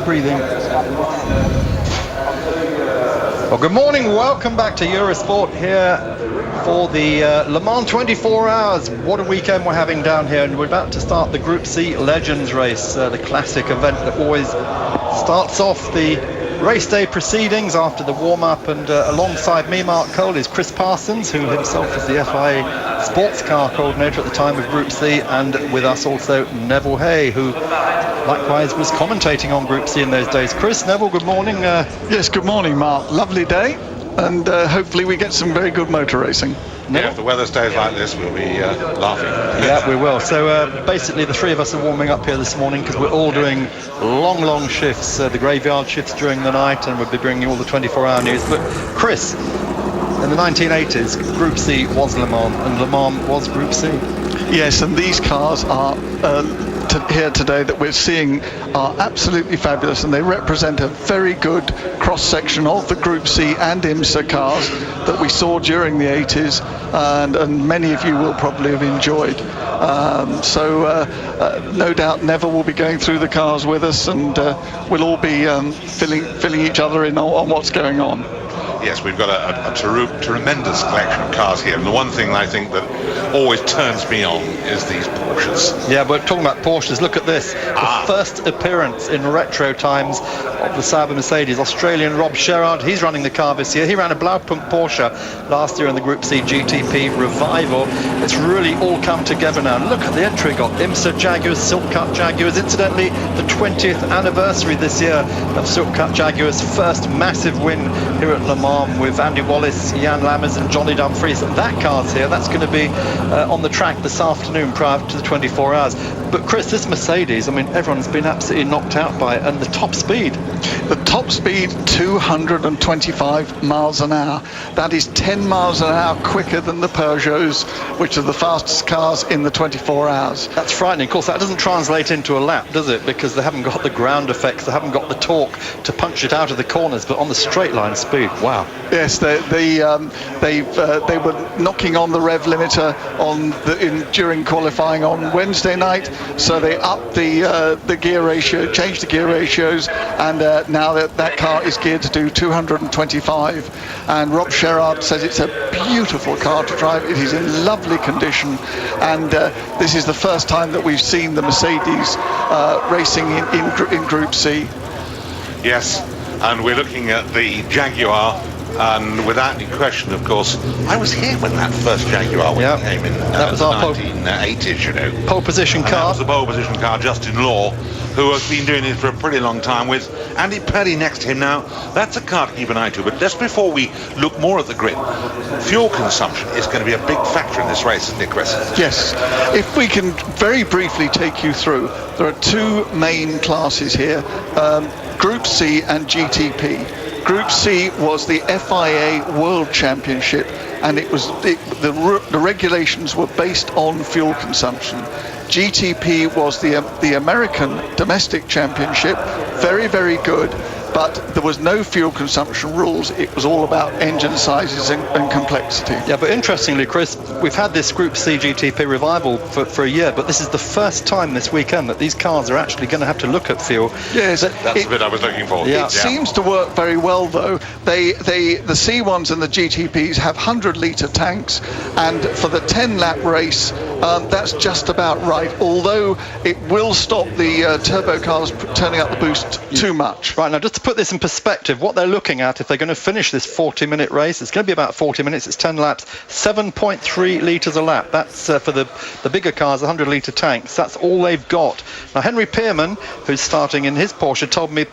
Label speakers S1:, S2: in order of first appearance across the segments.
S1: breathing. Well, good morning. Welcome back to Eurosport here for the Le Mans 24 Hours. What a weekend we're having down here, and we're about to start the Group C Legends race, the classic event that always starts off the race day proceedings after the warm-up. And alongside me, Mark Cole, is Chris Parsons, who himself is the FIA sports car coordinator at the time of Group C, and with us also Neville Hay, who likewise was commentating on Group C in those days. Chris, Neville, good morning.
S2: Yes, good morning, Mark. Lovely day, and hopefully we get some very good motor racing.
S3: Yeah, if the weather stays like this, we'll be laughing.
S1: Yeah, we will. So basically the three of us are warming up here this morning because we're all doing long shifts, the graveyard shifts during the night, and we'll be bringing all the 24-hour news. But Chris, in the 1980s, Group C was Le Mans, and Le Mans was Group C.
S2: Yes, and these cars are here today that we're seeing are absolutely fabulous, and they represent a very good cross-section of the Group C and IMSA cars that we saw during the 80s, and many of you will probably have enjoyed. No doubt Neville will be going through the cars with us, and we'll all be filling each other in on what's going on.
S3: Yes, we've got a tremendous collection of cars here, and the one thing I think that always turns me on is these Porsches.
S1: Yeah, we're talking about Porsches. Look at this. The first appearance in retro times of the Sauber Mercedes. Australian Rob Sherrard, he's running the car this year. He ran a Blaupunkt Porsche last year in the Group C GTP Revival. It's really all come together now. Look at the entry got. IMSA Jaguars, Silk Cut Jaguars. Incidentally, the 20th anniversary this year of Silk Cut Jaguars' first massive win here at Le Mans, with Andy Wallace, Jan Lammers and Johnny Dumfries. That car's here. That's going to be on the track this afternoon prior to the 24 hours. But Chris, this Mercedes, I mean, everyone's been absolutely knocked out by it. And the top speed?
S2: The top speed, 225 miles an hour. That is 10 miles an hour quicker than the Peugeots, which are the fastest cars in the 24 hours.
S1: That's frightening. Of course, that doesn't translate into a lap, does it? Because they haven't got the ground effects, they haven't got the torque to punch it out of the corners. But on the straight line speed, wow.
S2: Yes, they were knocking on the rev limiter during qualifying on Wednesday night, so they upped the gear ratio, changed the gear ratios, and now that car is geared to do 225. And Rob Sherrard says it's a beautiful car to drive. It is in lovely condition, and this is the first time that we've seen the Mercedes racing in Group C.
S3: Yes, and we're looking at the Jaguar. And without any question, of course, I was here when that first Jaguar came in
S1: that was
S3: the
S1: our
S3: 1980s, you know.
S1: Pole position car.
S3: That was the pole position car, Justin Law, who has been doing it for a pretty long time, with Andy Purdy next to him now. That's a car to keep an eye to. But just before we look more at the grid, fuel consumption is going to be a big factor in this race, isn't it, Chris?
S2: Yes. If we can very briefly take you through, there are two main classes here, Group C and GTP. Group C was the FIA World Championship, and the regulations were based on fuel consumption. GTP was the American Domestic Championship, very, very good, but there was no fuel consumption rules. It was all about engine sizes and complexity.
S1: Yeah, but interestingly, Chris, we've had this Group C GTP Revival for a year, but this is the first time this weekend that these cars are actually going to have to look at fuel.
S2: Yes,
S3: that's the bit I was looking for.
S2: Yeah. It seems to work very well, though. The C1s and the GTPs have 100-litre tanks, and for the 10-lap race, that's just about right, although it will stop the turbo cars turning up the boost too much.
S1: Right, now just to put this in perspective, what they're looking at, if they're going to finish this 40-minute race, it's going to be about 40 minutes, it's 10 laps, 7.3 litres a lap. That's for the bigger cars, 100-litre tanks. That's all they've got. Now, Henry Pearman, who's starting in his Porsche, told me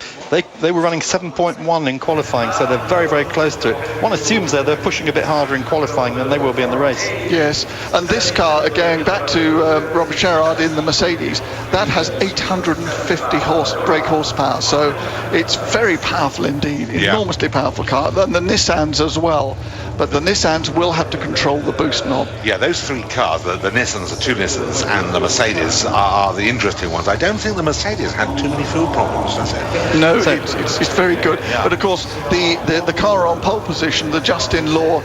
S1: they were running 7.1 in qualifying, so they're very, very close to it. One assumes they're pushing a bit harder in qualifying than they will be in the race.
S2: Yes, and this car, going back to Robert Sherrard in the Mercedes, that has 850 brake horsepower, so it's very powerful indeed, enormously powerful car, and the Nissans as well. But the Nissans will have to control the boost knob.
S3: Yeah, those three cars, the Nissans, the two Nissans, and the Mercedes are the interesting ones. I don't think the Mercedes had too many fuel problems, does it?
S2: No,
S1: So-
S2: it's very good. But of course, the car on pole position, the Justin Law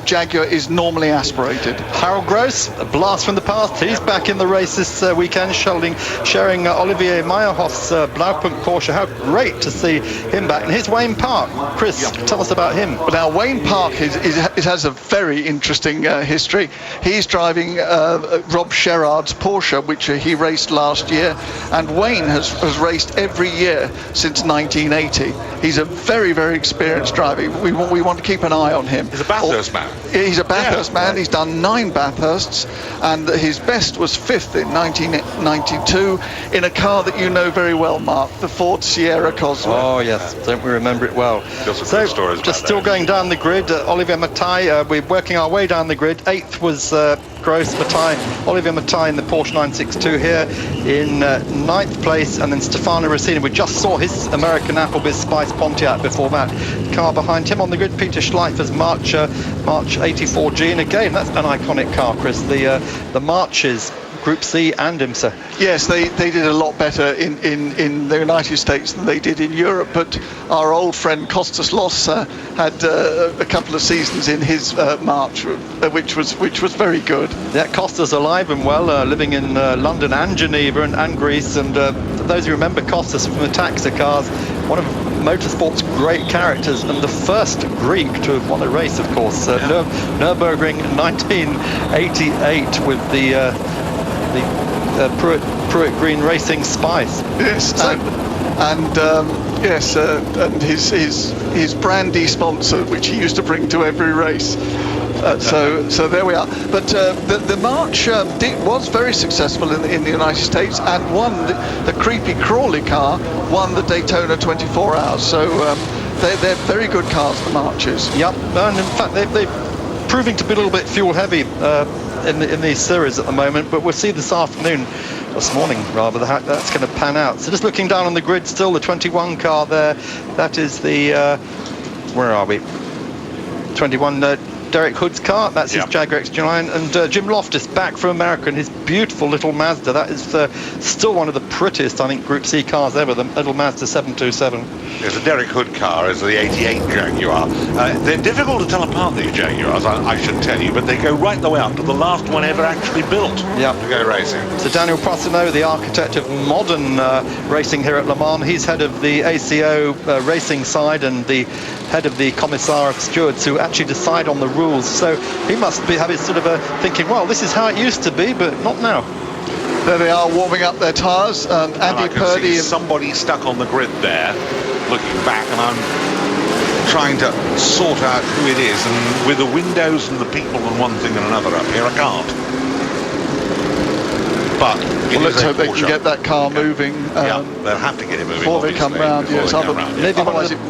S2: Jaguar, is normally aspirated.
S1: Harold Gross, a blast from the past. He's back in the race this weekend, sharing Olivier Meyerhoff's Blaupunkt Porsche. How great to see him back. And here's Wayne Park. Chris, tell us about him.
S2: But now Wayne Park has a very interesting history. He's driving Rob Sherrard's Porsche, which he raced last year, and Wayne has raced every year since 1980. He's a very, very experienced driver. We want to keep an eye on him.
S3: He's a Bathurst man.
S2: He's a Bathurst man. He's done 9 Bathursts, and his best was 5th in 1992 in a car that you know very well, Mark, the Ford Sierra Cosworth.
S1: Oh yes, don't we remember it well.
S3: Got some
S1: So
S3: good stories about
S1: just still
S3: that.
S1: going down the grid, Olivier Matai, we're working our way down the grid. 8th was Gross, Matai, Olivier Matai in the Porsche 962 here in 9th place, and then Stefano Rossini. We just saw his American Applebee's Spice Pontiac before that. Car behind him on the grid, Peter Schleifer's March 84G, and again that's an iconic car, Chris. The Marches, Group C and IMSA.
S2: Yes, they did a lot better in the United States than they did in Europe, but our old friend Kostas Loss had a couple of seasons in his March, which was very good.
S1: Yeah, Costa's alive and well, living in London and Geneva and Greece. And those who remember Costas from the Taxa cars, one of motorsport's great characters, and the first Greek to have won a race, of course. Nürburgring 1988 with the Pruitt Green Racing Spice.
S2: Yes, and his brandy sponsor, which he used to bring to every race. So there we are. But the March was very successful in the United States, and won the Creepy Crawley car, won the Daytona 24 Hours. So they're very good cars, the Marches.
S1: Yep, and in fact they're proving to be a little bit fuel heavy in these series at the moment, but we'll see this morning rather, how that's going to pan out. So just looking down on the grid, still the 21 car there, that is the where are we, 21 Derek Hood's car, that's his Jaguar XJ9, and Jim Loftus back from America in his beautiful little Mazda. That is still one of the prettiest, I think, Group C cars ever, the little Mazda 727.
S3: Yes, the Derek Hood car is the 88 Jaguar. They're difficult to tell apart, these Jaguars, I should tell you, but they go right the way up to the last one ever actually built to go racing.
S1: So Daniel Prosino, the architect of modern racing here at Le Mans, he's head of the ACO racing side and the head of the Commissar of Stewards, who actually decide on the rules. So he must have his sort of thinking, well, this is how it used to be, but not now.
S2: There they are, warming up their tyres.
S3: And I
S2: Andy
S3: can
S2: Purdy.
S3: see somebody stuck on the grid there, looking back, and I'm trying to sort out who it is. And with the windows and the people and one thing and another up here, I can't. But
S2: Let's hope they can get that car moving.
S3: They'll have to get it moving
S2: before they come round. Yes,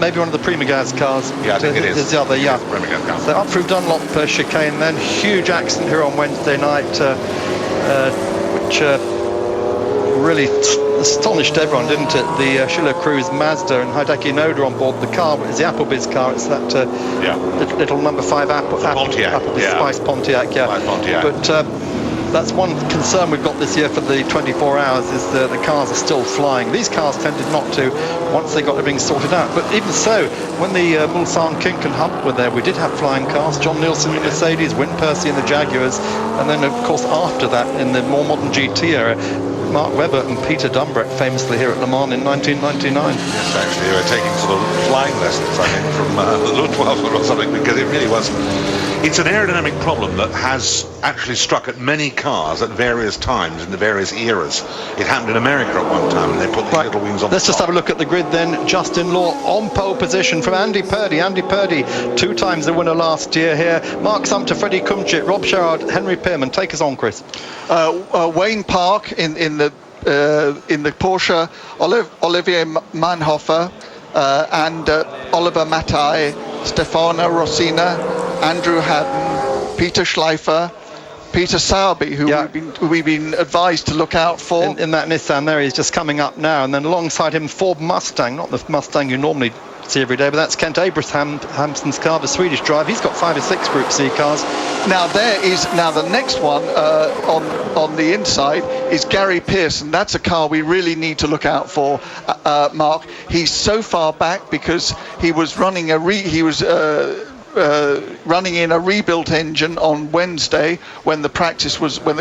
S1: maybe one of the Primagaz cars.
S3: Yeah, I think it is.
S1: There's the other,
S3: It's the Primagaz car.
S1: So up through Dunlop chicane, then huge accident here on Wednesday night, which really astonished everyone, didn't it? The Schiller Cruise Mazda and Hideki Noda on board the car. It's the Applebee's car. It's that little number 5
S3: Pontiac,
S1: Spice Pontiac.
S3: Spice Pontiac.
S1: But that's one concern we've got this year for the 24 hours, is the cars are still flying. These cars tended not to once they got everything sorted out. But even so, when the Mulsanne, Kink and Hump were there, we did have flying cars. John Nielsen in the Mercedes, Win Percy in the Jaguars, and then of course after that in the more modern GT era, Mark Webber and Peter Dumbreck famously here at Le Mans in 1999.
S3: Yes, actually, they were taking sort of flying lessons, I think, from the Luftwaffe or something, because it really was. It's an aerodynamic problem that has actually struck at many cars at various times in the various eras. It happened in America at one time, and they put these little wings on.
S1: Let's just have a look at the grid then. Justin Law on pole position from Andy Purdy. Andy Purdy, 2 times the winner last year here. Mark Sumpter, Freddie Kumchit, Rob Sherrard, Henry Pearman. Take us on, Chris.
S2: Wayne Park in the Porsche, Olivier Meinhofer and Oliver Matai, Stefano Rossina, Andrew Haddon, Peter Schleifer, Peter Sauby, who we've been advised to look out for.
S1: In that Nissan there, he's just coming up now, and then alongside him Ford Mustang, not the Mustang you normally see every day, but that's Kent Abrahamsson's car, the Swedish drive. He's got 5 or 6 Group C cars.
S2: Now the next one on the inside is Gary Pearson. That's a car we really need to look out for. Mark. He's so far back because he was running running in a rebuilt engine on Wednesday when the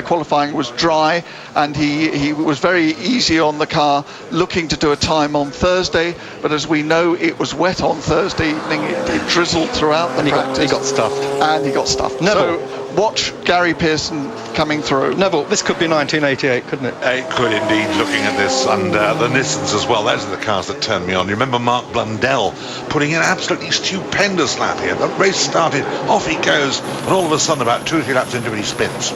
S2: qualifying was dry, and he was very easy on the car, looking to do a time on Thursday. But as we know, it was wet on Thursday evening. It drizzled throughout the practice.
S1: He got stuffed.
S2: And he got stuffed.
S1: Neville.
S2: So watch Gary Pearson coming through.
S1: Neville, this could be 1988, couldn't it?
S3: It could indeed, looking at this, and the Nissans as well. Those are the cars that turned me on. You remember Mark Blundell putting in an absolutely stupendous lap here. The race started, off he goes, and all of a sudden, about 2 or 3 laps into it, he spins.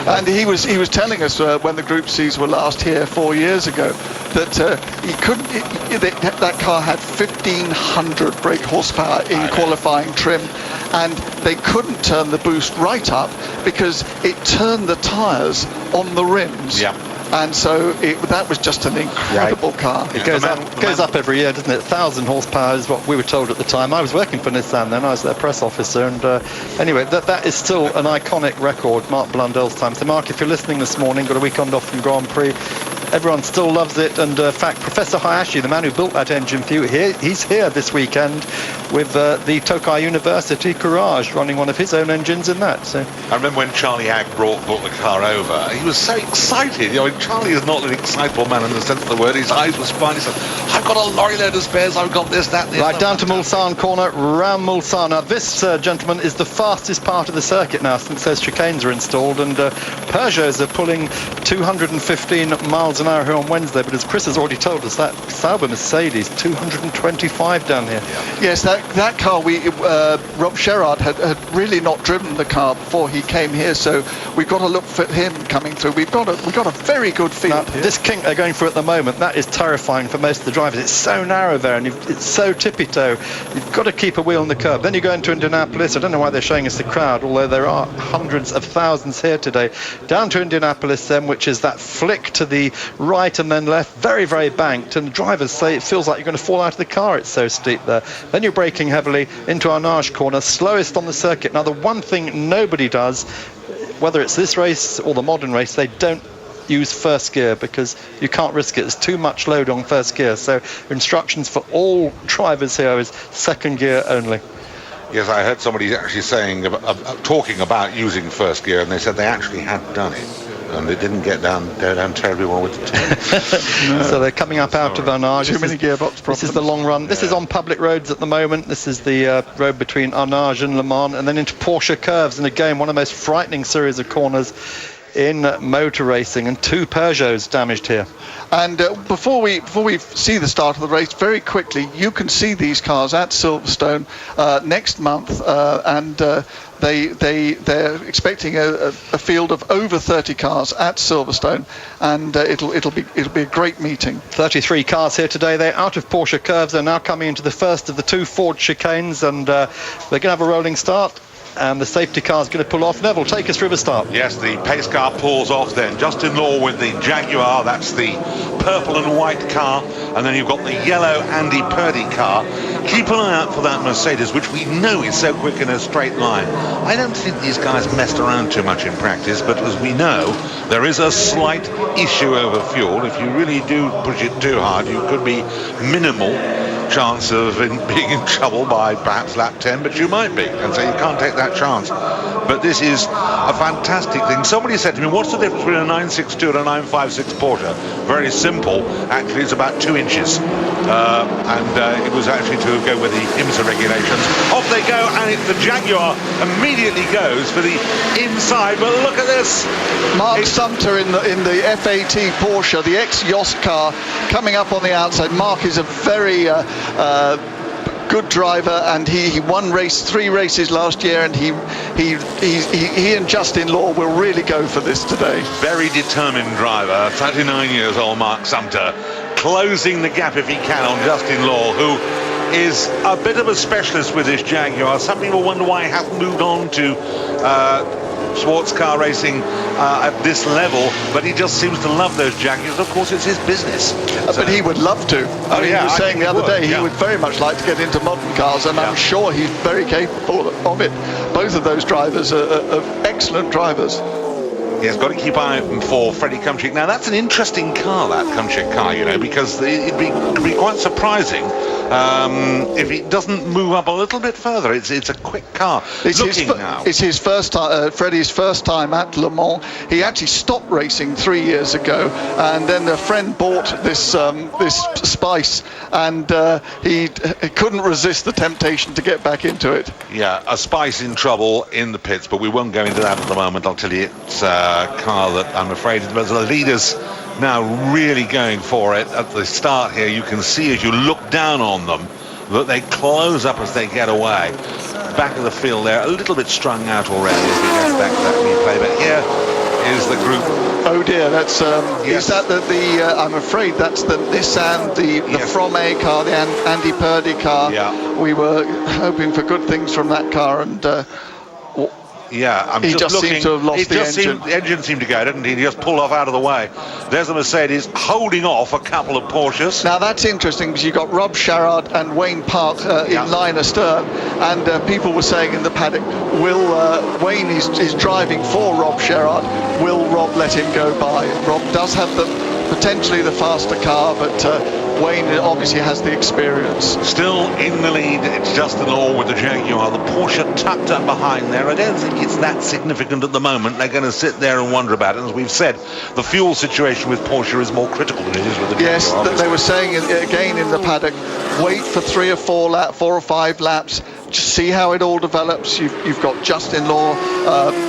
S2: And he was telling us when the Group Cs were last here 4 years ago that he couldn't. That car had 1,500 brake horsepower in qualifying trim, and they couldn't turn the boost right up because it turned the tyres on the rims.
S3: Yeah.
S2: And so that was just an incredible car.
S1: It goes up every year, doesn't it? 1,000 horsepower is what we were told at the time. I was working for Nissan then. I was their press officer. And anyway, that is still an iconic record, Mark Blundell's time. So, Mark, if you're listening this morning, got a weekend off from Grand Prix, everyone still loves it. And in fact, Professor Hayashi, the man who built that engine for you, he's here this weekend with the Tokai University Courage, running one of his own engines in that. So
S3: I remember when Charlie Agg brought the car over, he was so excited. You know, Charlie is not an excitable man in the sense of the word. His eyes were fine. He said, I've got a lorry load of spares, I've got this, that, this.
S1: Right, down to Mulsanne corner, round Mulsanne. Now, this, gentleman, is the fastest part of the circuit now since those chicanes are installed, and Peugeots are pulling 215 miles an hour here on Wednesday, but as Chris has already told us, that Sauber Mercedes, 225 down here.
S2: Yeah. Yes, that car, Rob Sherrard had really not driven the car before he came here, so we've got to look for him coming through. We've got a very good field
S1: now,
S2: here.
S1: This kink they're going through at the moment, that is terrifying for most of the drivers. It's so narrow there, and it's so tippy-toe. You've got to keep a wheel on the curb. Then you go into Indianapolis. I don't know why they're showing us the crowd, although there are hundreds of thousands here today. Down to Indianapolis then, which is that flick to the right and then left, very, very banked, and the drivers say it feels like you're going to fall out of the car, it's so steep there. Then you're braking heavily into Arnage corner, slowest on the circuit. Now, the one thing nobody does, whether it's this race or the modern race, they don't use first gear because you can't risk it. There's too much load on first gear. So instructions for all drivers here is second gear only.
S3: Yes, I heard somebody actually saying, talking about using first gear, and they said they actually had done it. And it didn't go down terribly well with the team.
S1: No. So they're coming up out of Arnage.
S2: Too many gearbox problems.
S1: This is the long run. This is on public roads at the moment. This is the road between Arnage and Le Mans, and then into Porsche curves. And again, one of the most frightening series of corners in motor racing, and 2 Peugeots damaged here.
S2: And before we see the start of the race, very quickly, you can see these cars at Silverstone next month, and they're expecting a field of over 30 cars at Silverstone, and it'll be a great meeting.
S1: 33 cars here today. They're out of Porsche curves. They're now coming into the first of the 2 Ford chicanes, and they're going to have a rolling start. And the safety car is going to pull off. Neville, take us through the start.
S3: Yes, the pace car pulls off then. Justin Law with the Jaguar, that's the purple and white car. And then you've got the yellow Andy Purdy car. Keep an eye out for that Mercedes, which we know is so quick in a straight line. I don't think these guys messed around too much in practice, but as we know, there is a slight issue over fuel. If you really do push it too hard, you could be minimal chance of being in trouble by perhaps lap 10, but you might be, and so you can't take that chance. But this is a fantastic thing. Somebody said to me, what's the difference between a 962 and a 956 Porsche? Very simple. Actually, it's about 2 inches. And it was actually to go with the IMSA regulations. Off they go, and the Jaguar immediately goes for the inside. But look at this.
S2: Mark Sumter in the FAT Porsche, the ex-Yost car, coming up on the outside. Mark is a very good driver, and he won 3 races last year, and he and Justin Law will really go for this today.
S3: Very determined driver, 39 years old Mark Sumter, closing the gap if he can on Justin Law, who is a bit of a specialist with this Jaguar. Some people wonder why he hasn't moved on to sports car racing at this level, but he just seems to love those Jaguars. Of course, it's his business.
S2: But he would love to. He was saying the other day he would very much like to get into modern cars, and I'm sure he's very capable of it. Both of those drivers are excellent drivers.
S3: Yes, got to keep eye out for Freddie Kumchik. Now, that's an interesting car, that Kumchik car, you know, because it'd be quite surprising if it doesn't move up a little bit further. It's a quick car.
S2: It's his first time, Freddie's first time at Le Mans. He actually stopped racing 3 years ago, and then a friend bought this Spice, and he couldn't resist the temptation to get back into it.
S3: Yeah, a Spice in trouble in the pits, but we won't go into that at the moment. I'll tell you, it's a car that I'm afraid the leaders now really going for it at the start here. You can see as you look down on them that they close up as they get away. Back of the field there, a little bit strung out already as we go back to that replay, but here is the group.
S2: Oh dear, that's
S3: yes.
S2: Is that the I'm afraid that's the Nissan, the
S3: Yes.
S2: Frome car, the Andy Purdy car.
S3: Yeah.
S2: We were hoping for good things from that car, and
S3: Yeah, I'm
S2: he
S3: just
S2: just
S3: looking.
S2: seemed to have lost the engine.
S3: The engine seemed to go, didn't he? He just pulled off out of the way. There's a Mercedes holding off a couple of Porsches.
S2: Now that's interesting because you've got Rob Sherrard and Wayne Park in line astern, and people were saying in the paddock, Wayne is driving for Rob Sherrard. Will Rob let him go by? Rob does have potentially the faster car, but Wayne obviously has the experience.
S3: Still in the lead, it's Justin Law with the Jaguar. The Porsche tucked up behind there. I don't think it's that significant at the moment. They're going to sit there and wonder about it. As we've said, the fuel situation with Porsche is more critical than it is with the Jaguar.
S2: Yes, they were saying again in the paddock, wait for 4 or 5 laps. Just see how it all develops. You've got Justin Law,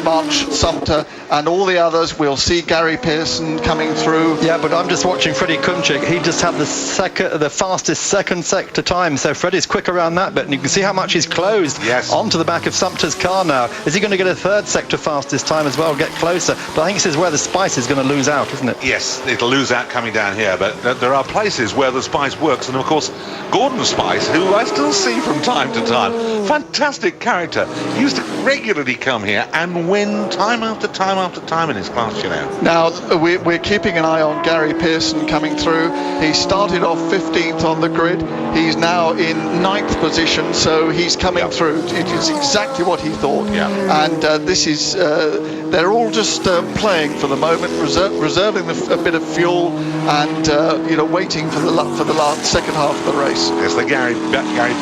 S2: Mark Sumter, and all the others. We'll see Gary Pearson coming through.
S1: Yeah, but I'm just watching Freddie Kumchik. He just had the fastest second sector time. So Freddie's quick around that bit, and you can see how much he's closed onto the back of Sumter's car now. Is he going to get a third sector fastest time as well? Get closer. But I think this is where the Spice is going to lose out, isn't it?
S3: Yes, it'll lose out coming down here, but there are places where the Spice works, and of course Gordon Spice, who I still see from time to time, fantastic character, used to regularly come here and win time after time after time in his class, you know.
S2: Now we're keeping an eye on Gary Pearson coming through. He started off 15th on the grid. He's now in 9th position, so he's coming through. It is exactly what he thought. And this is they're all just playing for the moment, reserving a bit of fuel, and waiting for the last second half of the race.
S3: Yes, the Gary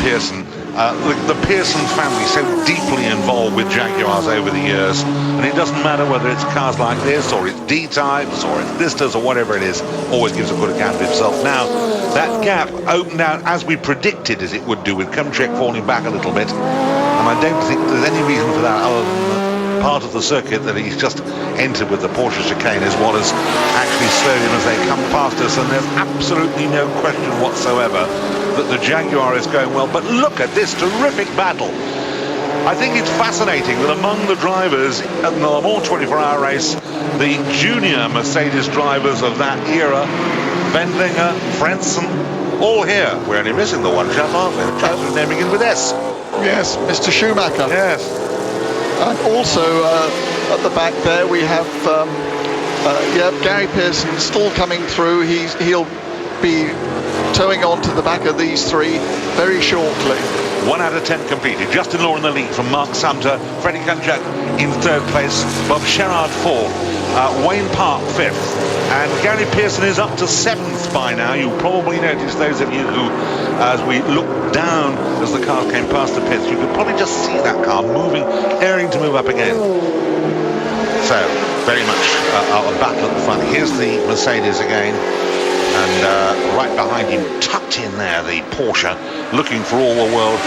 S3: Pearson. The Pearson family so deeply involved with Jaguars over the years, and it doesn't matter whether it's cars like this or it's D-types or it's Vistas or whatever it is, always gives a good account of himself. Now, that gap opened out as we predicted as it would do, with Kumchik falling back a little bit, and I don't think there's any reason for that other than part of the circuit that he's just entered with the Porsche chicane is what has actually slowed him as they come past us, and there's absolutely no question whatsoever that the Jaguar is going well. But look at this terrific battle. I think it's fascinating that among the drivers at the Le Mans 24-hour race, the junior Mercedes drivers of that era, Wendlinger, Frentzen, all here. We're only missing the one chap, aren't we? The chap whose name begins with S.
S2: Yes, Mr. Schumacher.
S3: Yes.
S2: And also at the back there we have Gary Pearson still coming through. He'll be towing on to the back of these three very shortly.
S3: 1 out of 10 completed. Justin Law in the lead from Mark Sumter. Freddie Kumchik in 3rd place. Bob Sherrard 4th. Wayne Park 5th. And Gary Pearson is up to 7th by now. You probably noticed, those of you who, as we looked down as the cars came past the pits, you could probably just see that car moving, daring to move up again. So, very much a battle at the front. Here's the Mercedes again. And right behind him, tucked in there, the Porsche, looking for all the world.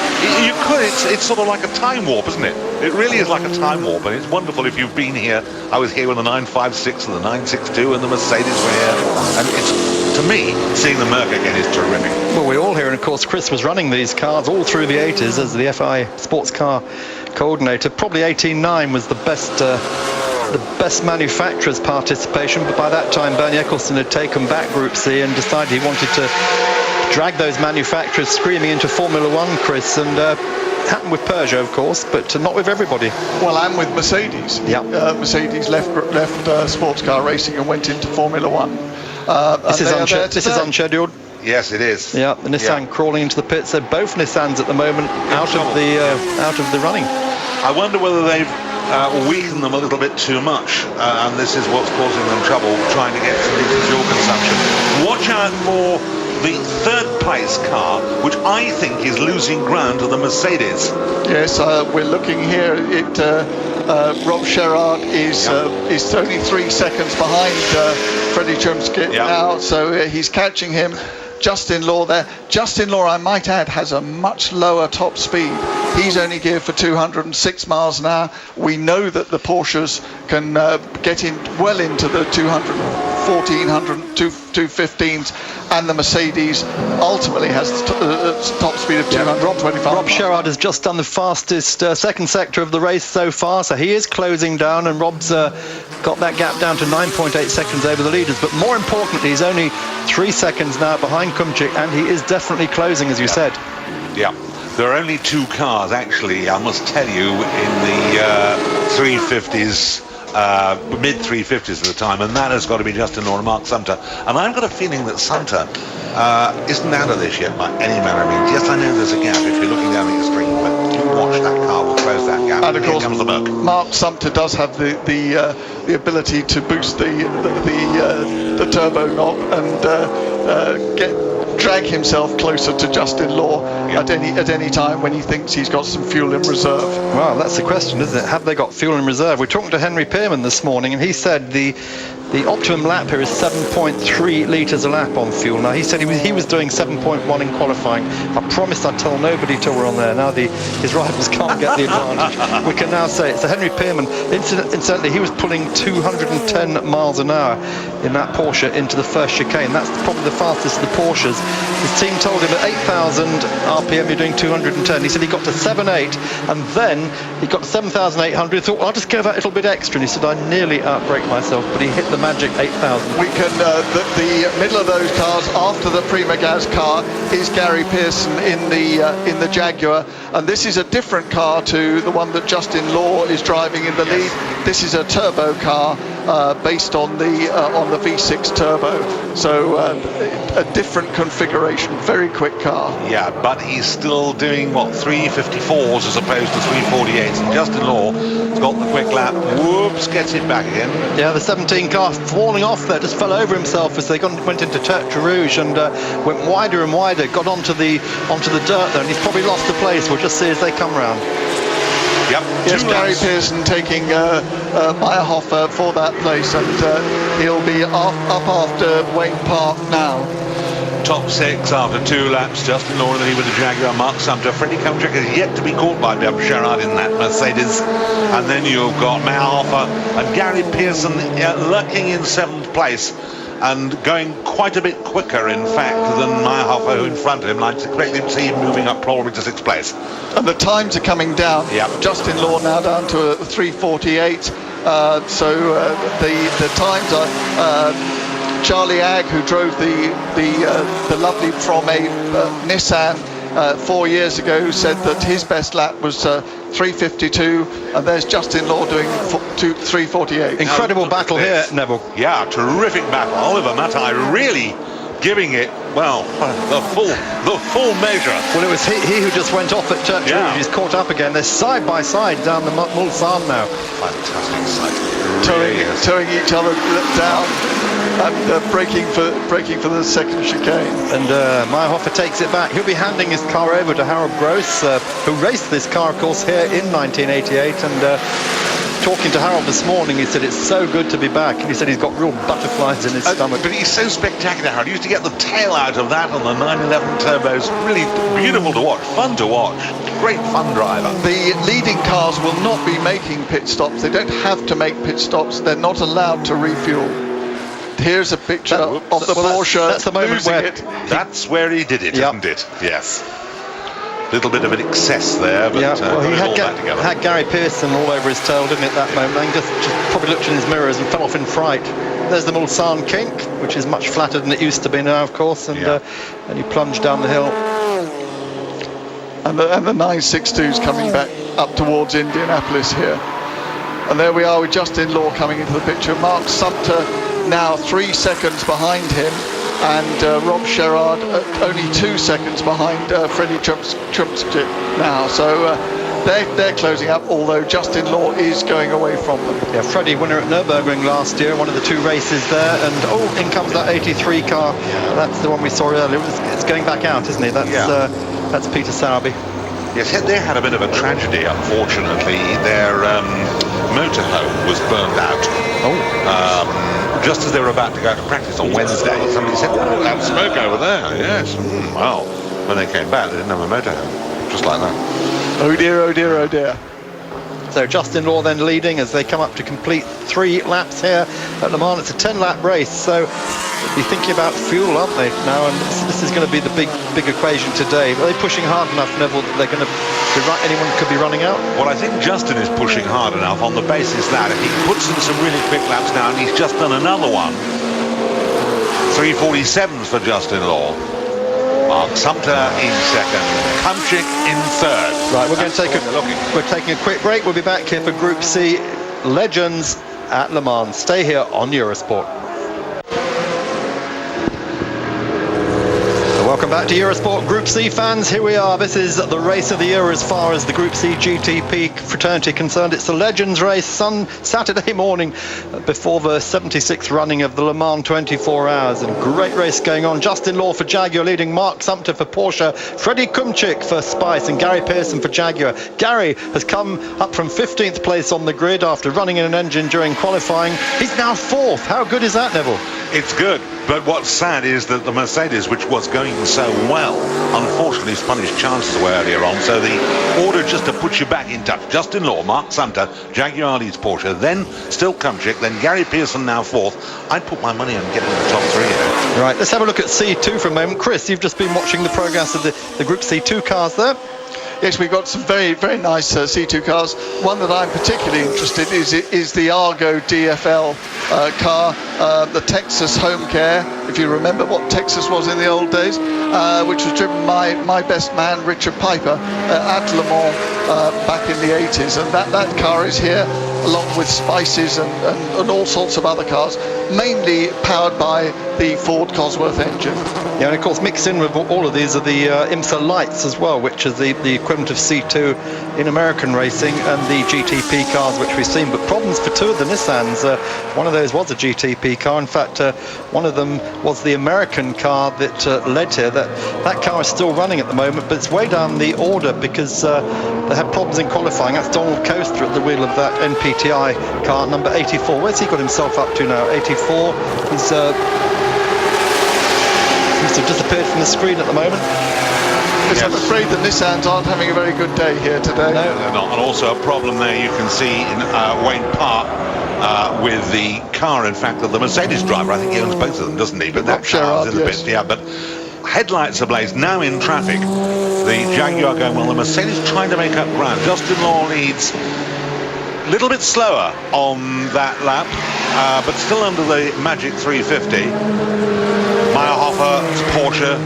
S3: You could, it's sort of like a time warp, isn't it? It really is like a time warp, and it's wonderful if you've been here. I was here when the 956 and the 962 and the Mercedes were here. And it's, to me, seeing the Merc again is terrific.
S1: Well, we're all here, and of course Chris was running these cars all through the 80s as the FI sports car coordinator. Probably 18.9 was the best manufacturer's participation, but by that time Bernie Eccleston had taken back Group C and decided he wanted to drag those manufacturers screaming into Formula One, Chris, and happened with Peugeot, of course, but not with everybody.
S2: Well, and with Mercedes.
S1: Yeah.
S2: Mercedes left sports car racing and went into Formula One.
S1: This is unscheduled.
S3: Yes, it is.
S1: Yeah, the Nissan crawling into the pits. So both Nissans at the moment out of the running.
S3: I wonder whether they've weaken them a little bit too much, and this is what's causing them trouble trying to get some decent fuel consumption. Watch out for the third place car, which I think is losing ground to the Mercedes.
S2: Yes, we're looking here at Rob Sherrard is only 3 seconds behind Freddie Chumskit now, so he's catching him. Justin Law there. Justin Law, I might add, has a much lower top speed. He's only geared for 206 miles an hour. We know that the Porsches can get in well into the 215s, and the Mercedes ultimately has top speed of 225.
S1: Rob Sherrard has just done the fastest second sector of the race so far, so he is closing down, and Rob's got that gap down to 9.8 seconds over the leaders. But more importantly, he's only 3 seconds now behind Kumchik, and he is definitely closing, as you said.
S3: Yeah. There are only 2 cars, actually, I must tell you, in the 350s, mid 350s at the time, and that has got to be Justin Law and Mark Sumter. And I've got a feeling that Sumter isn't out of this yet by any manner of means. Yes, I know there's a gap if you're looking down at your screen, but you watch that car, will close that gap.
S2: And of course,
S3: comes the Merc.
S2: Mark Sumter does have the ability to boost the turbo knob and drag himself closer to Justin Law at any time when he thinks he's got some fuel in reserve.
S1: Well, that's the question, isn't it? Have they got fuel in reserve? We're talking to Henry Pearman this morning, and he said the optimum lap here is 7.3 litres a lap on fuel. Now, he said he was doing 7.1 in qualifying. I promised I'd tell nobody till we're on there. Now his rivals can't get the advantage. We can now say it. So Henry Pearman, incidentally, he was pulling 210 miles an hour in that Porsche into the first chicane. That's probably the fastest of the Porsches. His team told him at 8,000 RPM you're doing 210. He said he got to 7.8, and then he got to 7,800. He thought, well, I'll just go that little bit extra. And he said, I nearly outbraked myself, but he hit the magic 8,000.
S2: We can the middle of those cars after the Prima Gaz car is Gary Pearson in the Jaguar, and this is a different car to the one that Justin Law is driving in the lead. This is a turbo car based on the V6 turbo, so a different configuration, very quick car.
S3: Yeah, but he's still doing 354s as opposed to 348s, and Justin Law's got the quick lap. Whoops, gets it back again.
S1: Yeah, the 17 car falling off there, just fell over himself as they went into Tertre Rouge and went wider and wider, got onto the dirt there, and he's probably lost the place. We'll just see as they come round.
S3: Yep.
S2: Yes, Gary Pearson taking Meyerhofer for that place, and he'll be up after Wayne Park now.
S3: Top 6 after 2 laps. Justin Law in the lead with the Jaguar. Mark Sumter. Freddie Kumchik is yet to be caught by Bob Sherrard in that Mercedes. And then you've got Meyerhofer and Gary Pearson lurking in 7th place and going quite a bit quicker, in fact, than Meyerhofer, who in front of him. I'd expect him to see him moving up probably to 6th place.
S2: And the times are coming down.
S3: Yep. Justin
S2: Law now down to a 3:48. So the times are. Charlie Agg, who drove the lovely from a Nissan 4 years ago, said that his best lap was 3:52, and there's Justin Law doing 3:48.
S1: Incredible battle here, Neville.
S3: Yeah, terrific battle. Oliver Matai really giving it, the full measure.
S1: Well, it was he who just went off at Tertre Rouge. He's caught up again. They're side by side down the Mulsanne now.
S3: Fantastic sight.
S2: Towing each other down and braking for the second chicane.
S1: And Meyerhofer takes it back. He'll be handing his car over to Harold Gross, who raced this car, of course, here in 1988. And talking to Harold this morning, he said it's so good to be back, and he said he's got real butterflies in his stomach.
S3: But he's so spectacular, Harold. He used to get the tail out of that on the 911 turbos. Really beautiful to watch, fun to watch, great fun driver.
S2: The leading cars will not be making pit stops. They don't have to make pit stops. They're not allowed to refuel. Here's a picture of the Porsche.
S1: That's the moment where
S3: that's where he did it, isn't it? Yes. Little bit of an excess there, but
S1: he had Gary Pearson all over his tail, didn't it, that moment? And just probably looked in his mirrors and fell off in fright. There's the Mulsanne kink, which is much flatter than it used to be now, of course, and he plunged down the hill.
S2: And the 962's coming back up towards Indianapolis here. And there we are with Justin Law coming into the picture. Mark Sumter now 3 seconds behind him, and Rob Sherrard only 2 seconds behind Freddie Chumskit now. So they're closing up, although Justin Law is going away from them.
S1: Yeah, Freddie, winner at Nürburgring last year, one of the 2 races there, and in comes that 83 car. That's the one we saw earlier. It's going back out, isn't it? That's Peter Sauerby.
S3: Yes, they had a bit of a tragedy, unfortunately. Their motorhome was burned out. Just as they were about to go to practice on Wednesday, somebody said, "Oh, that smoke over there." Yes. Well, when they came back, they didn't have a motorhome. Just like that.
S2: Oh dear, oh dear, oh dear.
S1: So Justin Law then leading as they come up to complete 3 laps here at Le Mans. It's a 10-lap race, so they'll be thinking about fuel, aren't they, now? And this is going to be the big equation today. Are they pushing hard enough, Neville, that they're going to be anyone could be running out?
S3: Well, I think Justin is pushing hard enough on the basis that if he puts in some really quick laps now, and he's just done another one, 3:47s for Justin Law. Mark Sumter in second, Kumchik in third.
S1: Right, we're taking a quick break. We'll be back here for Group C Legends at Le Mans. Stay here on Eurosport. Welcome back to Eurosport, Group C fans. Here we are. This is the race of the year as far as the Group C GTP fraternity concerned. It's the Legends race, Saturday morning before the 76th running of the Le Mans 24 Hours. And great race going on. Justin Law for Jaguar leading, Mark Sumter for Porsche, Freddie Kumchik for Spice, and Gary Pearson for Jaguar. Gary has come up from 15th place on the grid after running in an engine during qualifying. He's now 4th. How good is that, Neville?
S3: It's good, but what's sad is that the Mercedes, which was going so well, unfortunately spun his chances away earlier on. So the order just to put you back in touch: Justin Law, Mark Sumter, Jaguar leads Porsche, then still Kumchik, then Gary Pearson now 4th. I'd put my money on getting the top 3 here.
S1: Right, let's have a look at C2 for a moment. Chris, you've just been watching the progress of the Group C2 cars there.
S2: Yes, we've got some very, very nice C2 cars. One that I'm particularly interested in is the Argo DFL car, the Texas Home Care, if you remember what Texas was in the old days, which was driven by my best man, Richard Piper, at Le Mans back in the 80s. And that car is here, along with Spices and all sorts of other cars, mainly powered by the Ford Cosworth engine.
S1: Yeah, and of course mixed in with all of these are the IMSA lights as well, which is the equivalent of C2 in American racing, and the GTP cars which we've seen. But problems for 2 of the Nissans. One of those was a GTP car. In fact, one of them was the American car that led here. That car is still running at the moment, but it's way down the order because they had problems in qualifying. That's Donald Coaster at the wheel of that NPTI car, number 84. Where's he got himself up to now? 84. He's seems to have disappeared from the screen at the moment.
S2: Yes. I'm afraid the Nissans aren't having a very good day here today.
S3: No, they're not. And also a problem there you can see in Wayne Park with the car, in fact, of the Mercedes driver. I think he owns both of them, doesn't he? But that car's in the bits, yeah. But headlights ablaze, now in traffic. The Jaguar going well, the Mercedes trying to make up ground. Justin Law leads a little bit slower on that lap, but still under the magic 350. Meyerhofer, Porsche.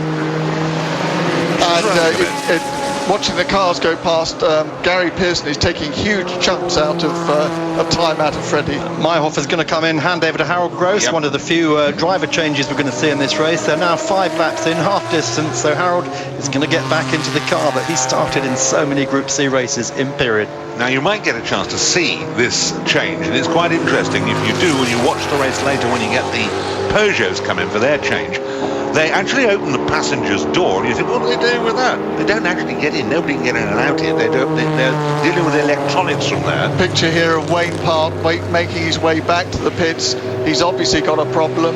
S2: And watching the cars go past, Gary Pearson is taking huge chunks out of time out of Freddie.
S1: Meyerhofer's going to come in, hand over to Harold Gross, one of the few driver changes we're going to see in this race. They're now 5 laps in, half distance, so Harold is going to get back into the car, but he started in so many Group C races in period.
S3: Now you might get a chance to see this change, and it's quite interesting if you do, when you watch the race later, when you get the Peugeots come in for their change. They actually open the passenger's door, and you think, what are they doing with that? They don't actually get in. Nobody can get in and out here. They're dealing with electronics from there.
S2: Picture here of Wayne Park making his way back to the pits. He's obviously got a problem.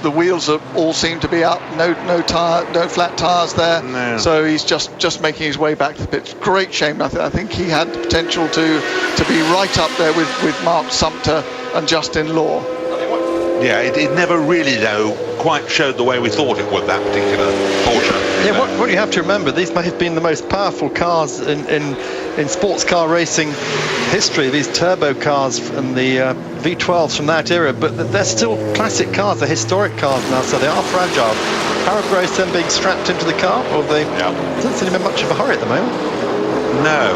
S2: The wheels all seem to be up. No flat tires there.
S3: No.
S2: So he's just making his way back to the pits. Great shame. I think he had the potential to be right up there with Mark Sumter and Justin Law.
S3: Yeah, it never really, though, quite showed the way we thought it would, that particular Porsche.
S1: Yeah, what you have to remember, these may have been the most powerful cars in sports car racing history, these turbo cars and the V12s from that era, but they're still classic cars, they're historic cars now, so they are fragile. Harold Gross then being strapped into the car, or they doesn't seem to be much of a hurry at the moment.
S3: No,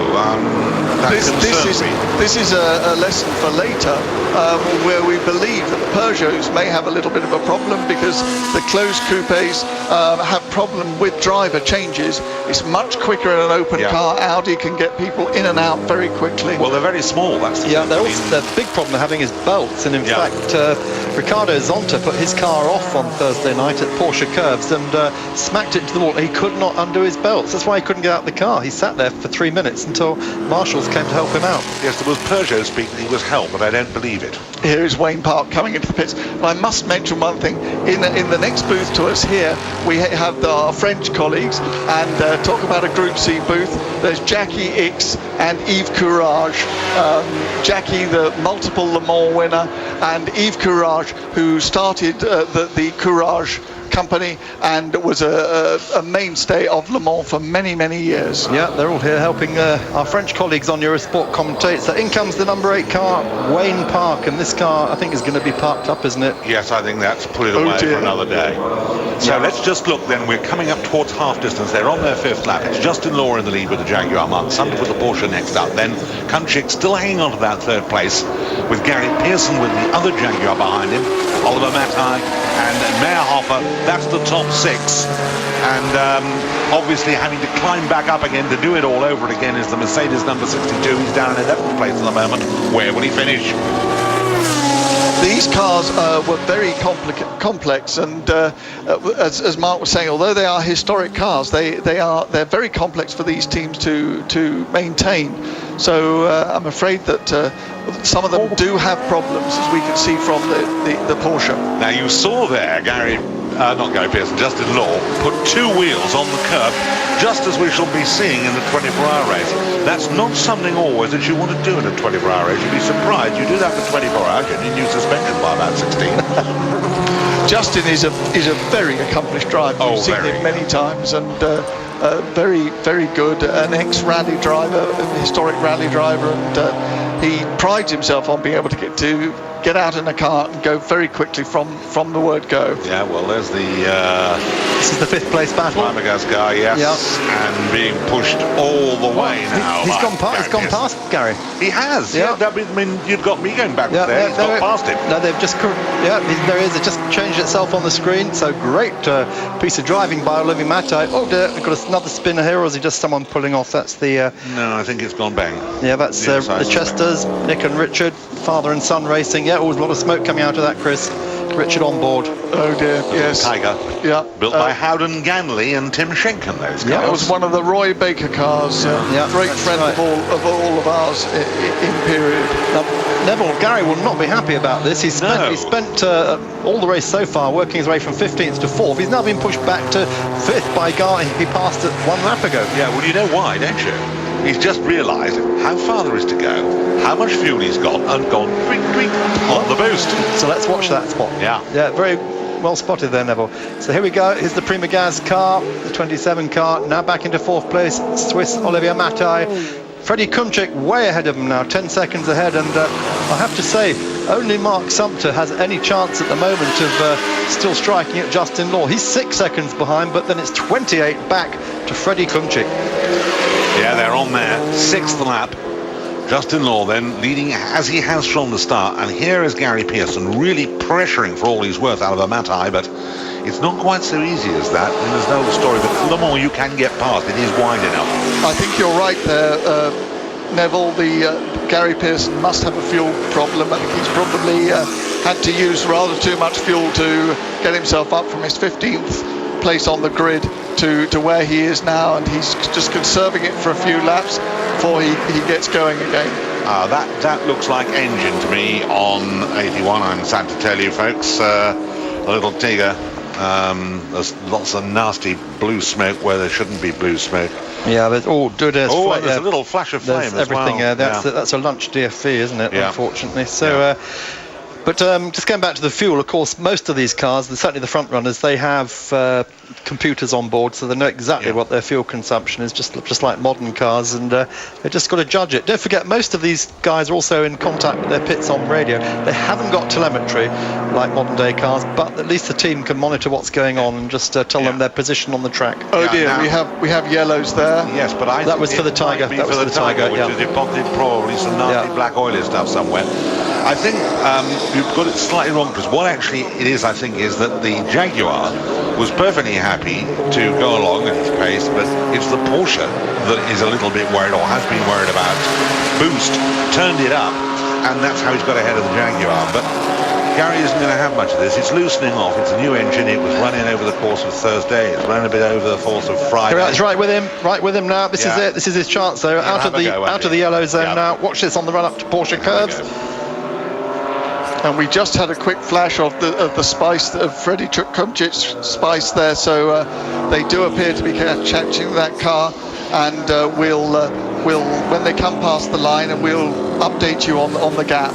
S2: This is a lesson for later, where we believe that the Peugeots may have a little bit of a problem because the closed coupes have problem with driver changes. It's much quicker in an open car. Audi can get people in and out very quickly.
S3: Well, they're very small. That's
S1: the big problem they're having is belts, and in fact, Ricardo Zonta put his car off on Thursday night at Porsche Curves and smacked it into the wall. He could not undo his belts. That's why he couldn't get out of the car. He sat there for 3 minutes until marshals came to help him out.
S3: Yes, there was Peugeot speaking. He was helped, but I don't believe it.
S2: Here is Wayne Park coming into the pits. And I must mention one thing. In the next booth to us here, we have our French colleagues, and talk about a Group C booth. There's Jackie Ickx and Yves Courage. Jackie, the multiple Le Mans winner, and Yves Courage, who started the Courage company and was a mainstay of Le Mans for many, many years.
S1: Yeah, they're all here helping our French colleagues on Eurosport commentate. So in comes the number 8 car, Wayne Park, and this car I think is going to be parked up, isn't it?
S3: Yes, I think that's put it away for another day. So let's just look then. We're coming up towards half distance. They're on their 5th lap. It's Justin Law in the lead with the Jaguar. Mark Sumpter with the Porsche next up. Then Kunchik still hanging on to that 3rd place with Gary Pearson with the other Jaguar behind him. Oliver Mattei and Meyerhofer. That's the top 6. And obviously having to climb back up again to do it all over again is the Mercedes number 62. He's down in 11th place at the moment. Where will he finish?
S2: These cars were very complex, and as Mark was saying, although they are historic cars, they're very complex for these teams to maintain. So I'm afraid that some of them do have problems, as we can see from the Porsche.
S3: Now you saw there not Gary Pearson, Justin Law put 2 wheels on the curb, just as we shall be seeing in the 24-hour race. That's not something always that you want to do in a 24-hour race. You'd be surprised. You do that for 24 hours, you need new suspension by about 16.
S2: Justin is a very accomplished driver. We've seen him many times, and very, very good. An ex-rally driver, a historic rally driver, and he prides himself on being able to get out in a car and go very quickly from the word go.
S3: Yeah, well, there's the...
S1: this is the 5th place battle.
S3: Flamaga's guy, yes. Yep. And being pushed all the way now.
S1: He's gone past Gary.
S3: He has.
S1: Yeah.
S3: I mean, you've got me going back there. He's got past him.
S1: No, they've just... Yeah, there he is. It just changed itself on the screen. So great piece of driving by Olivier Mattei. Oh dear, we've got another spinner here, or is it just someone pulling off? That's the...
S3: No, I think it's gone bang.
S1: Yeah, that's the Chesters, Nick and Richard, father and son racing. Yeah, always a lot of smoke coming out of that, Chris. Richard on board.
S2: Oh dear, yes.
S3: Tiger.
S2: Yeah.
S3: Built by Howden Ganley and Tim Schenken, those cars.
S2: Yeah, it was one of the Roy Baker cars. Great friend of all of ours in period.
S1: Now, Neville, Gary will not be happy about this. He spent all the race so far working his way from 15th to 4th. He's now been pushed back to 5th by a guy he passed it 1 lap ago.
S3: Yeah, well, you know why, don't you? He's just realised how far there is to go, how much fuel he's got, and gone twink twink on the boost.
S1: So let's watch that spot.
S3: Yeah,
S1: very well spotted there, Neville. So here we go. Here's the Prima Gaz car, the 27 car. Now back into 4th place, Swiss Olivier Mattei. Freddie Kunchik way ahead of him now, 10 seconds ahead, and I have to say, only Mark Sumpter has any chance at the moment of still striking at Justin Law. He's 6 seconds behind, but then it's 28 back to Freddie Kunchik.
S3: Yeah, they're on their 6th lap. Justin Law then leading as he has from the start, and here is Gary Pearson really pressuring for all he's worth out of a Mattei, but it's not quite so easy as that. And there's no story, but the more you can get past, it is wide enough.
S2: I think you're right there, Neville. Gary Pearson must have a fuel problem. I think he's probably had to use rather too much fuel to get himself up from his 15th place on the grid to where he is now, and he's just conserving it for a few laps before he gets going again.
S3: That looks like engine to me on 81, I'm sad to tell you folks. A little Tiger. There's lots of nasty blue smoke where there shouldn't be blue smoke.
S1: Yeah, there's there's
S3: a little flash of flame as
S1: everything.
S3: well.
S1: That's a lunch DFV, isn't it?
S3: Yeah.
S1: Unfortunately. So But just going back to the fuel, of course, most of these cars, certainly the front runners, they have computers on board, so they know exactly what their fuel consumption is, just like modern cars, and they've just got to judge it. Don't forget, most of these guys are also in contact with their pits on radio. They haven't got telemetry like modern day cars, but at least the team can monitor what's going on and just tell them their position on the track.
S2: Oh dear, we have yellows there.
S3: Yes, but
S1: that was for the Tiger.
S3: That was for the Tiger, which is deposited probably some nasty black oily stuff somewhere. I think you've got it slightly wrong, because what actually it is, I think, is that the Jaguar was perfectly happy to go along at its pace, but it's the Porsche that is a little bit worried, or has been worried about. Boost turned it up, and that's how he's got ahead of the Jaguar. But Gary isn't going to have much of this. It's loosening off. It's a new engine. It was running over the course of Thursday. It's running a bit over the course of Friday.
S1: It's right with him now. This is it. This is his chance, though. Out of the yellow zone now. Watch this on the run up to Porsche curves.
S2: And we just had a quick flash of the spice, of Freddie Kumchic's spice there, so they do appear to be catching that car, and we'll when they come past the line, and we'll update you on the gap.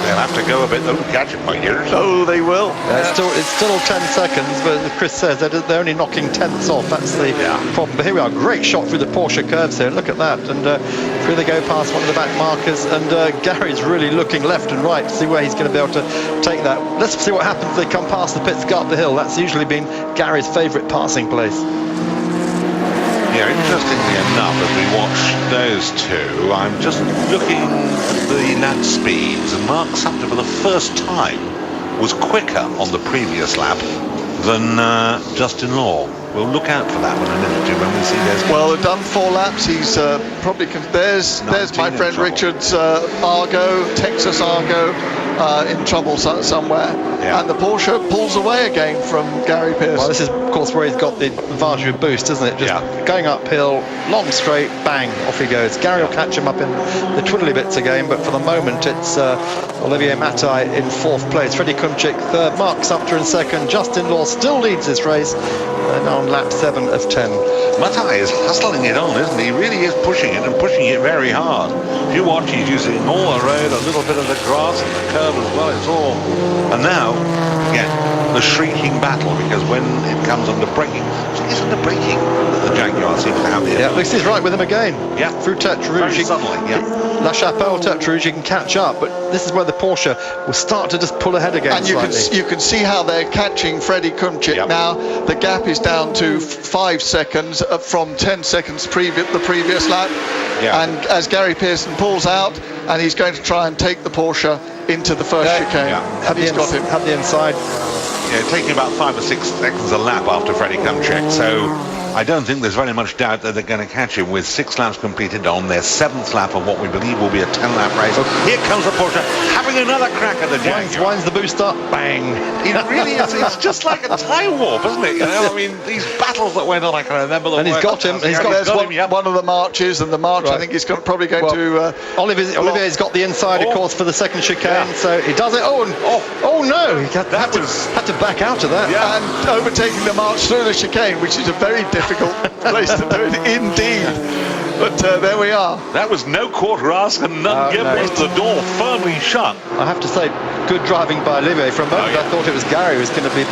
S3: They'll have to go a bit. They'll catch him by years.
S2: Oh, they will.
S1: It's still 10 seconds, but as Chris says, they're only knocking tenths off. That's the problem. But here we are. Great shot through the Porsche curves here. Look at that. And through they go past one of the back markers. And Gary's really looking left and right to see where he's going to be able to take that. Let's see what happens. They come past the pits, go up the hill. That's usually been Gary's favourite passing place.
S3: Yeah, interestingly enough, as we watch those two, I'm just looking at the lap speeds, and Mark Sumter, for the first time, was quicker on the previous lap than Justin Law. We'll look out for that one in a minute, too, when we see those.
S2: Well, they've done 4 laps. He's probably... There's my friend Richard's Argo, Texas Argo, in trouble somewhere. Yeah. And the Porsche pulls away again from Gary Pearson.
S1: Well, this is, of course, where he's got the advantage of boost, isn't it? Just going uphill, long straight, bang, off he goes. Gary will catch him up in the twiddly bits again, but for the moment, it's Olivier Mattei in 4th place, Freddie Kumchik 3rd, Mark Sumter in 2nd, Justin Law still leads this race, now on lap 7 of 10.
S3: Mattei is hustling it on, isn't he? He really is pushing it, and pushing it very hard. If you watch, he's using all the road, a little bit of the grass and the curve as well. It's all... And now, again, the shrieking battle, because when it comes under braking, so isn't the braking that the Jaguar seems to have here?
S1: Yeah, this is right with him again.
S3: Yeah.
S1: Through Tertre Rouge.
S3: Very suddenly,
S1: La Chapelle, Tertre Rouge, you can catch up, but this is where the Porsche will start to just pull ahead again.
S2: And you can see how they're catching Freddie Kumchik now. The gap is down to 5 seconds from 10 seconds the previous lap. Yeah. And as Gary Pearson pulls out, and he's going to try and take the Porsche into the first chicane.
S1: Have the inside.
S3: Yeah, taking about 5 or 6 seconds a lap after Freddie Kumchik. So I don't think there's very much doubt that they're going to catch him with 6 laps completed on their 7th lap of what we believe will be a 10-lap race. Here comes the Porsche, having another crack at the Jaguar.
S1: Winds the boost up, bang.
S3: It really is. It's just like a time warp, isn't it? You know, I mean, these battles that went on, I can remember them.
S1: And he's got him.
S2: There's one of the marches, and the march, I think he's probably going to...
S1: Olivier's got the inside, of course, for the second chicane, so he does it. Oh no! He had to back out of that.
S2: Yeah, and overtaking the march through the chicane, which is a very difficult place to do it, indeed. But there we are.
S3: That was no quarter ask and none given. The door firmly shut.
S1: I have to say, good driving by Olivier. For a moment, I thought it was Gary who was going to be...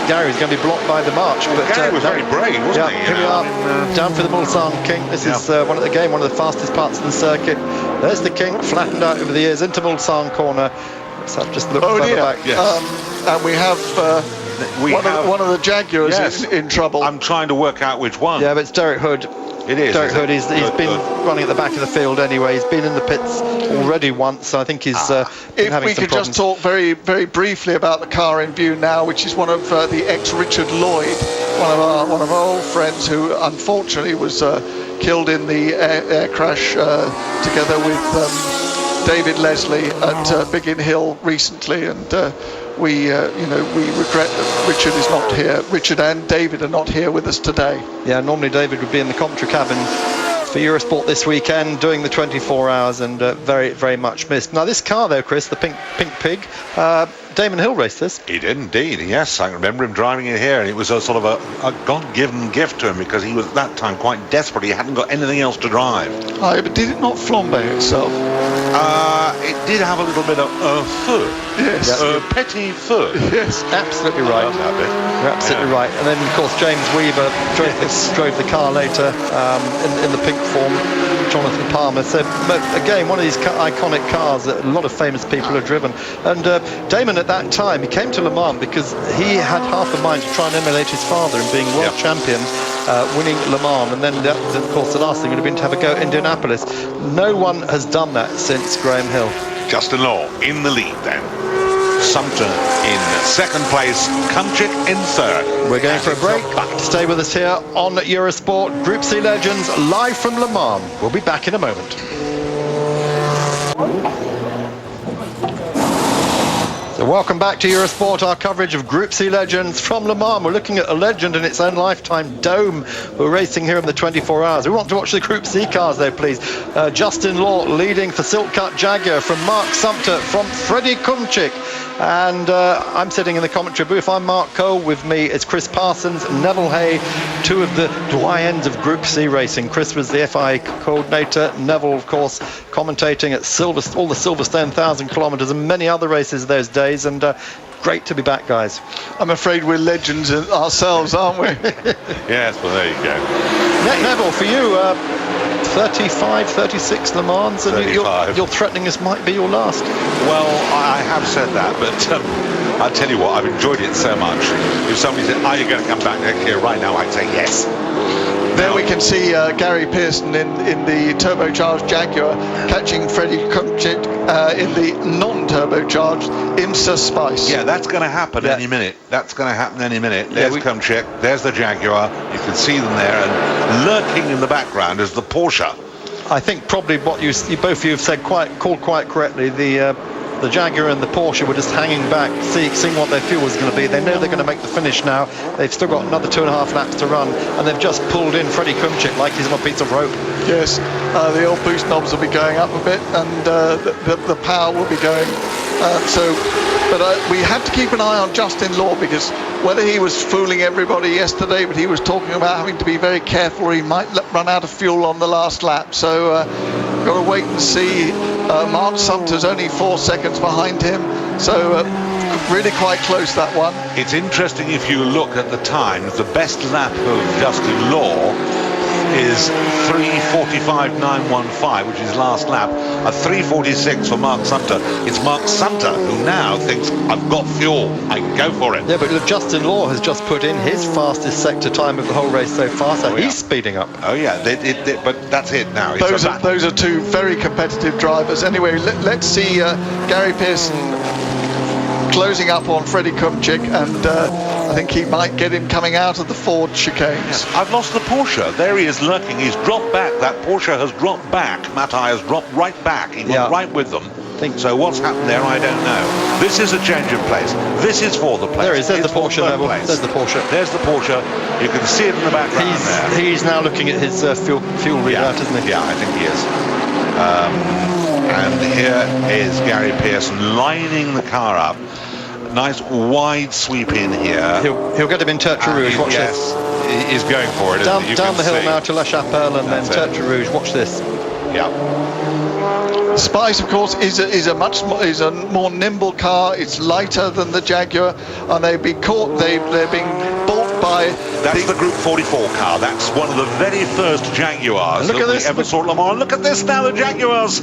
S1: Gary was going to be blocked by the march. But
S3: Gary was very brave, wasn't he?
S1: Here we are, down for the Mulsanne King. This is one of the fastest parts of the circuit. There's the King, flattened out over the years into Mulsanne corner. Let's just look further back.
S3: Yes.
S2: And we have... one of the Jaguars in trouble.
S3: I'm trying to work out which one.
S1: Yeah, but it's Derek Hood.
S3: It is.
S1: Derek Hood, he's been running at the back of the field anyway. He's been in the pits already once, so I think he's been having some problems.
S2: If we could just talk very, very briefly about the car in view now, which is one of the ex-Richard Lloyd, one of our old friends who unfortunately was killed in the air crash together with David Leslie at Biggin Hill recently, and we regret that Richard is not here. Richard and David are not here with us today.
S1: Yeah, normally David would be in the commentary cabin for Eurosport this weekend doing the 24 hours, and very, very much missed. Now this car though, Chris, the pink pig, Damon Hill raced this.
S3: He did indeed, yes. I remember him driving it here, and it was a sort of a God-given gift to him, because he was at that time quite desperate. He hadn't got anything else to drive.
S2: But did it not flambe itself?
S3: It did have a little bit of feu.
S2: Yes.
S3: Petit feu.
S2: Yes.
S1: Absolutely right.
S3: I love that bit.
S1: You're absolutely right. And then, of course, James Weaver drove the car later in the pink form. Jonathan Palmer. So again, one of these iconic cars that a lot of famous people have driven. And Damon, at that time, he came to Le Mans because he had half a mind to try and emulate his father in being world champion, winning Le Mans. And then, of course, the last thing would have been to have a go at Indianapolis. No one has done that since Graham Hill.
S3: Justin Law in the lead then. Sumter in second place, Kumchik in third.
S1: We're going for a break. Stay with us here on Eurosport. Group C Legends, live from Le Mans. We'll be back in a moment. So welcome back to Eurosport, our coverage of Group C Legends from Le Mans. We're looking at a legend in its own lifetime, Dome, who are racing here in the 24 hours. We want to watch the Group C cars though, please. Justin Law leading for Silk Cut Jaguar from Mark Sumter from Freddie Kumchik. And I'm sitting in the commentary booth. I'm Mark Cole. With me is Chris Parsons, Neville Hay, two of the doyens of Group C racing. Chris was the FIA coordinator. Neville, of course, commentating at all the Silverstone 1,000 kilometres and many other races those days. And great to be back, guys.
S2: I'm afraid we're legends ourselves, aren't we?
S3: Yes, well, there you go.
S1: Neville, for you, 35, 36 Le Mans, and you're threatening this might be your last.
S3: Well, I have said that, but I tell you what, I've enjoyed it so much. If somebody said, are you going to come back next year right now, I'd say yes.
S2: There we can see Gary Pearson in the turbocharged Jaguar catching Freddie Kumchik in the non-turbocharged IMSA Spice.
S3: Yeah, that's going to happen any minute. That's going to happen any minute. There's Kumchik, there's the Jaguar. You can see them there, and lurking in the background is the Porsche.
S1: I think probably what you both of you have said called quite correctly. The Jaguar and the Porsche were just hanging back, seeing what their fuel was going to be. They know they're going to make the finish now. They've still got another 2.5 laps to run, and they've just pulled in Freddie Kumchik like he's on a piece of rope.
S2: Yes, the old boost knobs will be going up a bit, and the power will be going. But we had to keep an eye on Justin Law, because whether he was fooling everybody yesterday, but he was talking about having to be very careful or he might run out of fuel on the last lap. So got to wait and see. Mark Sumter's only 4 seconds behind him, so really quite close, that one.
S3: It's interesting if you look at the times. The best lap of Justin Law is 3:45.915, which is last lap, a 3:46 for Mark Sumter. It's Mark Sumter who now thinks, I've got fuel, I can go for it.
S1: Yeah, but look, Justin Law has just put in his fastest sector time of the whole race so far, so he's speeding up.
S3: Oh yeah, but that's it now.
S2: Those are two very competitive drivers. Anyway, let's see Gary Pearson closing up on Freddie Kumchik, and I think he might get him coming out of the Ford chicanes.
S3: Yeah. I've lost the Porsche. There he is lurking. He's dropped back. That Porsche has dropped back. Matai has dropped right back. He went right with them. So what's happened there, I don't know. This is a change of place. This is for the place.
S1: There he is. There's the Porsche level. There's the Porsche.
S3: There's the Porsche. You can see it in the background there.
S1: He's now looking at his fuel readout, isn't he?
S3: Yeah, I think he is. And here is Gary Pearson lining the car up. Nice wide sweep in here.
S1: He'll get him in Tertre Rouge. Watch this.
S3: He's going for it.
S1: Down the hill now to La Chapelle, and then Tertre Rouge. Watch this.
S3: Yeah.
S2: Spice, of course, is a more nimble car. It's lighter than the Jaguar, and they're being bought by.
S3: That's the Group 44 car. That's one of the very first Jaguars that we ever saw at Le Mans. Look at this now, the Jaguars.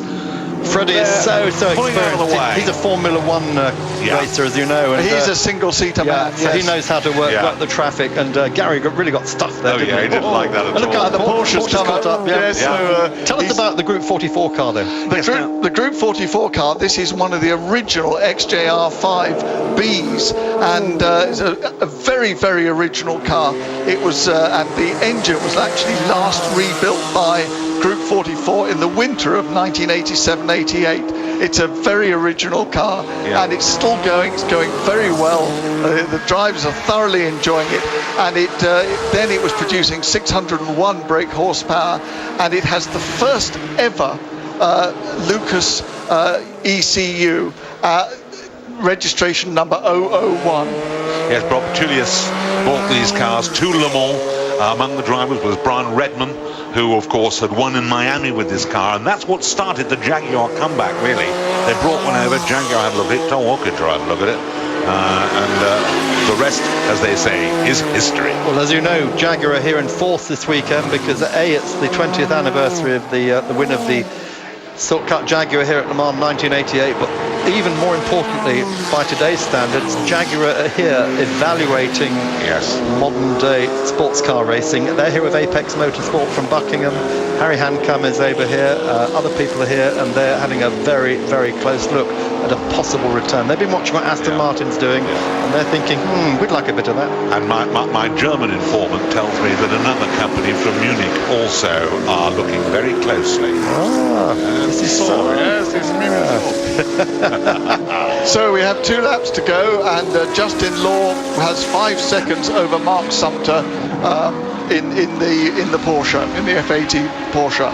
S1: Freddie is so experienced. He's a Formula One racer, as you know. And,
S2: he's a single-seater man.
S1: So he knows how to work the traffic. And Gary really got stuffed there, didn't he?
S3: He didn't like that at all.
S1: Look at the Porsche's caught up. Tell us about the Group 44 car, then.
S2: The Group 44 car, this is one of the original XJR5Bs, and it's a very, very original car. It was, and the engine was actually last rebuilt by Group 44 in the winter of 1987-88. It's a very original car, and it's still going. It's going very well. The drivers are thoroughly enjoying it, and then it was producing 601 brake horsepower, and it has the first ever Lucas ECU registration number 001.
S3: Yes, Bob Tullius bought these cars to Le Mans Among the drivers was Brian Redman, who of course had won in Miami with this car, and that's what started the Jaguar comeback, really. They brought one over, Jaguar had a look at it, Tom Walker tried to look at it, and the rest, as they say, is history.
S1: Well, as you know, Jaguar are here in fourth this weekend because it's the 20th anniversary of the win of the Silk Cut Jaguar here at Le Mans 1988, but even more importantly, by today's standards, Jaguar are here evaluating modern day sports car racing. They're here with Apex Motorsport from Buckingham. Harry Hancam is over here, other people are here, and they're having a very, very close look at a possible return. They've been watching what Aston Martin's doing, and they're thinking, we'd like a bit of that.
S3: And my German informant tells me that another company from Munich also are looking very closely.
S1: This is so.
S3: Yes, it's
S2: So we have 2 laps to go, and Justin Law has 5 seconds over Mark Sumter in the Porsche, in the F80 Porsche.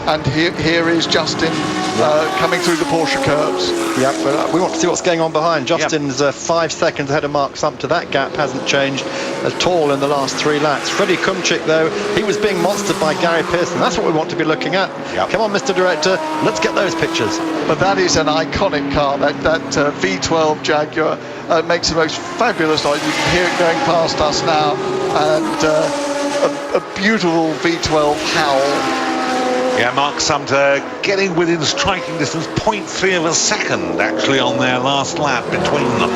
S2: And here is Justin coming through the Porsche curves.
S1: Yeah, but we want to see what's going on behind. Justin's 5 seconds ahead of Mark Sumter. That gap hasn't changed at all in the last 3 laps. Freddie Kumchik, though, he was being monstered by Gary Pearson. That's what we want to be looking at.
S3: Yep.
S1: Come on, Mr. Director, let's get those pictures.
S2: But that is an iconic car. That V12 Jaguar makes the most fabulous noise. You can hear it going past us now, and a beautiful V12 howl.
S3: Yeah, Mark Sumter getting within striking distance, 0.3 of a second actually on their last lap between them.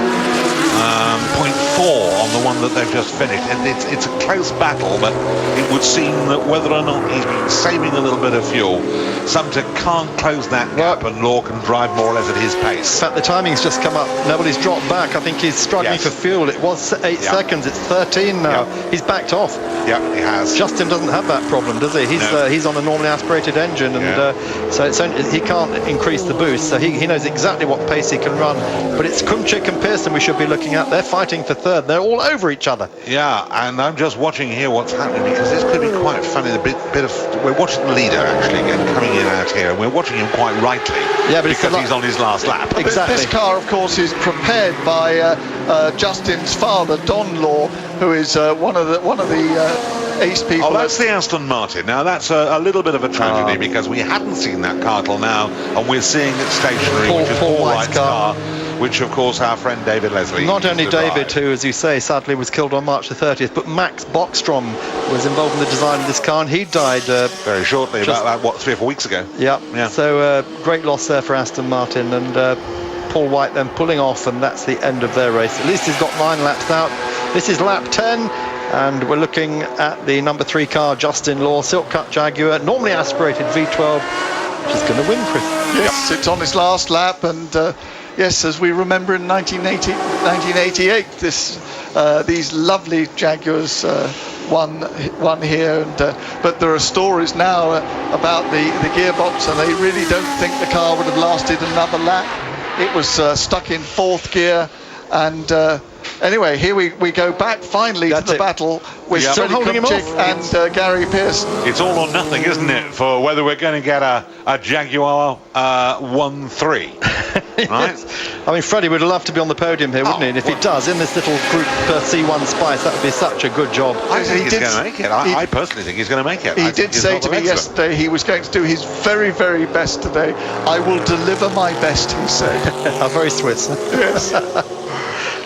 S3: 0.4 on the one that they've just finished. And it's a close battle, but it would seem that whether or not he's been saving a little bit of fuel, Sumter can't close that gap, and Law can drive more or less at his pace.
S1: In fact, the timing's just come up. Nobody's dropped back. I think he's struggling for fuel. It was 8 seconds. It's 13 now. He's backed off.
S3: Yeah, he has.
S1: Justin doesn't have that problem, does he? He's on a normally aspirated engine, and so it's only, he can't increase the boost. So he knows exactly what pace he can run. But it's Kumchik and Pearson we should be looking at. They're fighting for third. They're all over each other.
S3: Yeah, and I'm just watching here what's happening, because this could be quite funny. We're watching the leader actually coming in out here, and we're watching him quite rightly.
S1: Yeah, but
S3: because he's on his last lap.
S1: Exactly.
S2: This car, of course, is prepared by Justin's father, Don Law, who is one of the ace people.
S3: Oh, that's the Aston Martin. Now that's a little bit of a tragedy, because we hadn't seen that car till now, and we're seeing it stationary, which is Paul White's car, which of course our friend David Leslie.
S1: Not only David, who, as you say, sadly was killed on March the 30th, but Max Bockstrom was involved in the design of this car, and he died
S3: very shortly, about 3 or 4 weeks ago.
S1: Yeah. So great loss there for Aston Martin, and Paul White then pulling off, and that's the end of their race. At least he's got 9 laps out. This is lap 10, and we're looking at the number 3 car, Justin Law, Silk Cut Jaguar, normally aspirated V12, which is going to win, Chris.
S2: Yes, it's on his last lap, and yes, as we remember in 1988, these lovely Jaguars won here, but there are stories now about the gearbox, and they really don't think the car would have lasted another lap. It was stuck in 4th gear, and anyway, here we go back finally to the battle with Freddie Kumchik and Gary Pearson.
S3: It's all or nothing, isn't it, for whether we're going to get a Jaguar 1-3. Right?
S1: I mean, Freddie would love to be on the podium here, wouldn't he? And if he does, in this little Group C1 Spice, that would be such a good job.
S3: I think he's going to make it. I personally think he's going to make it.
S2: He did say to me yesterday he was going to do his very, very best today. I will deliver my best, he said.
S1: How very Swiss.
S2: Yes.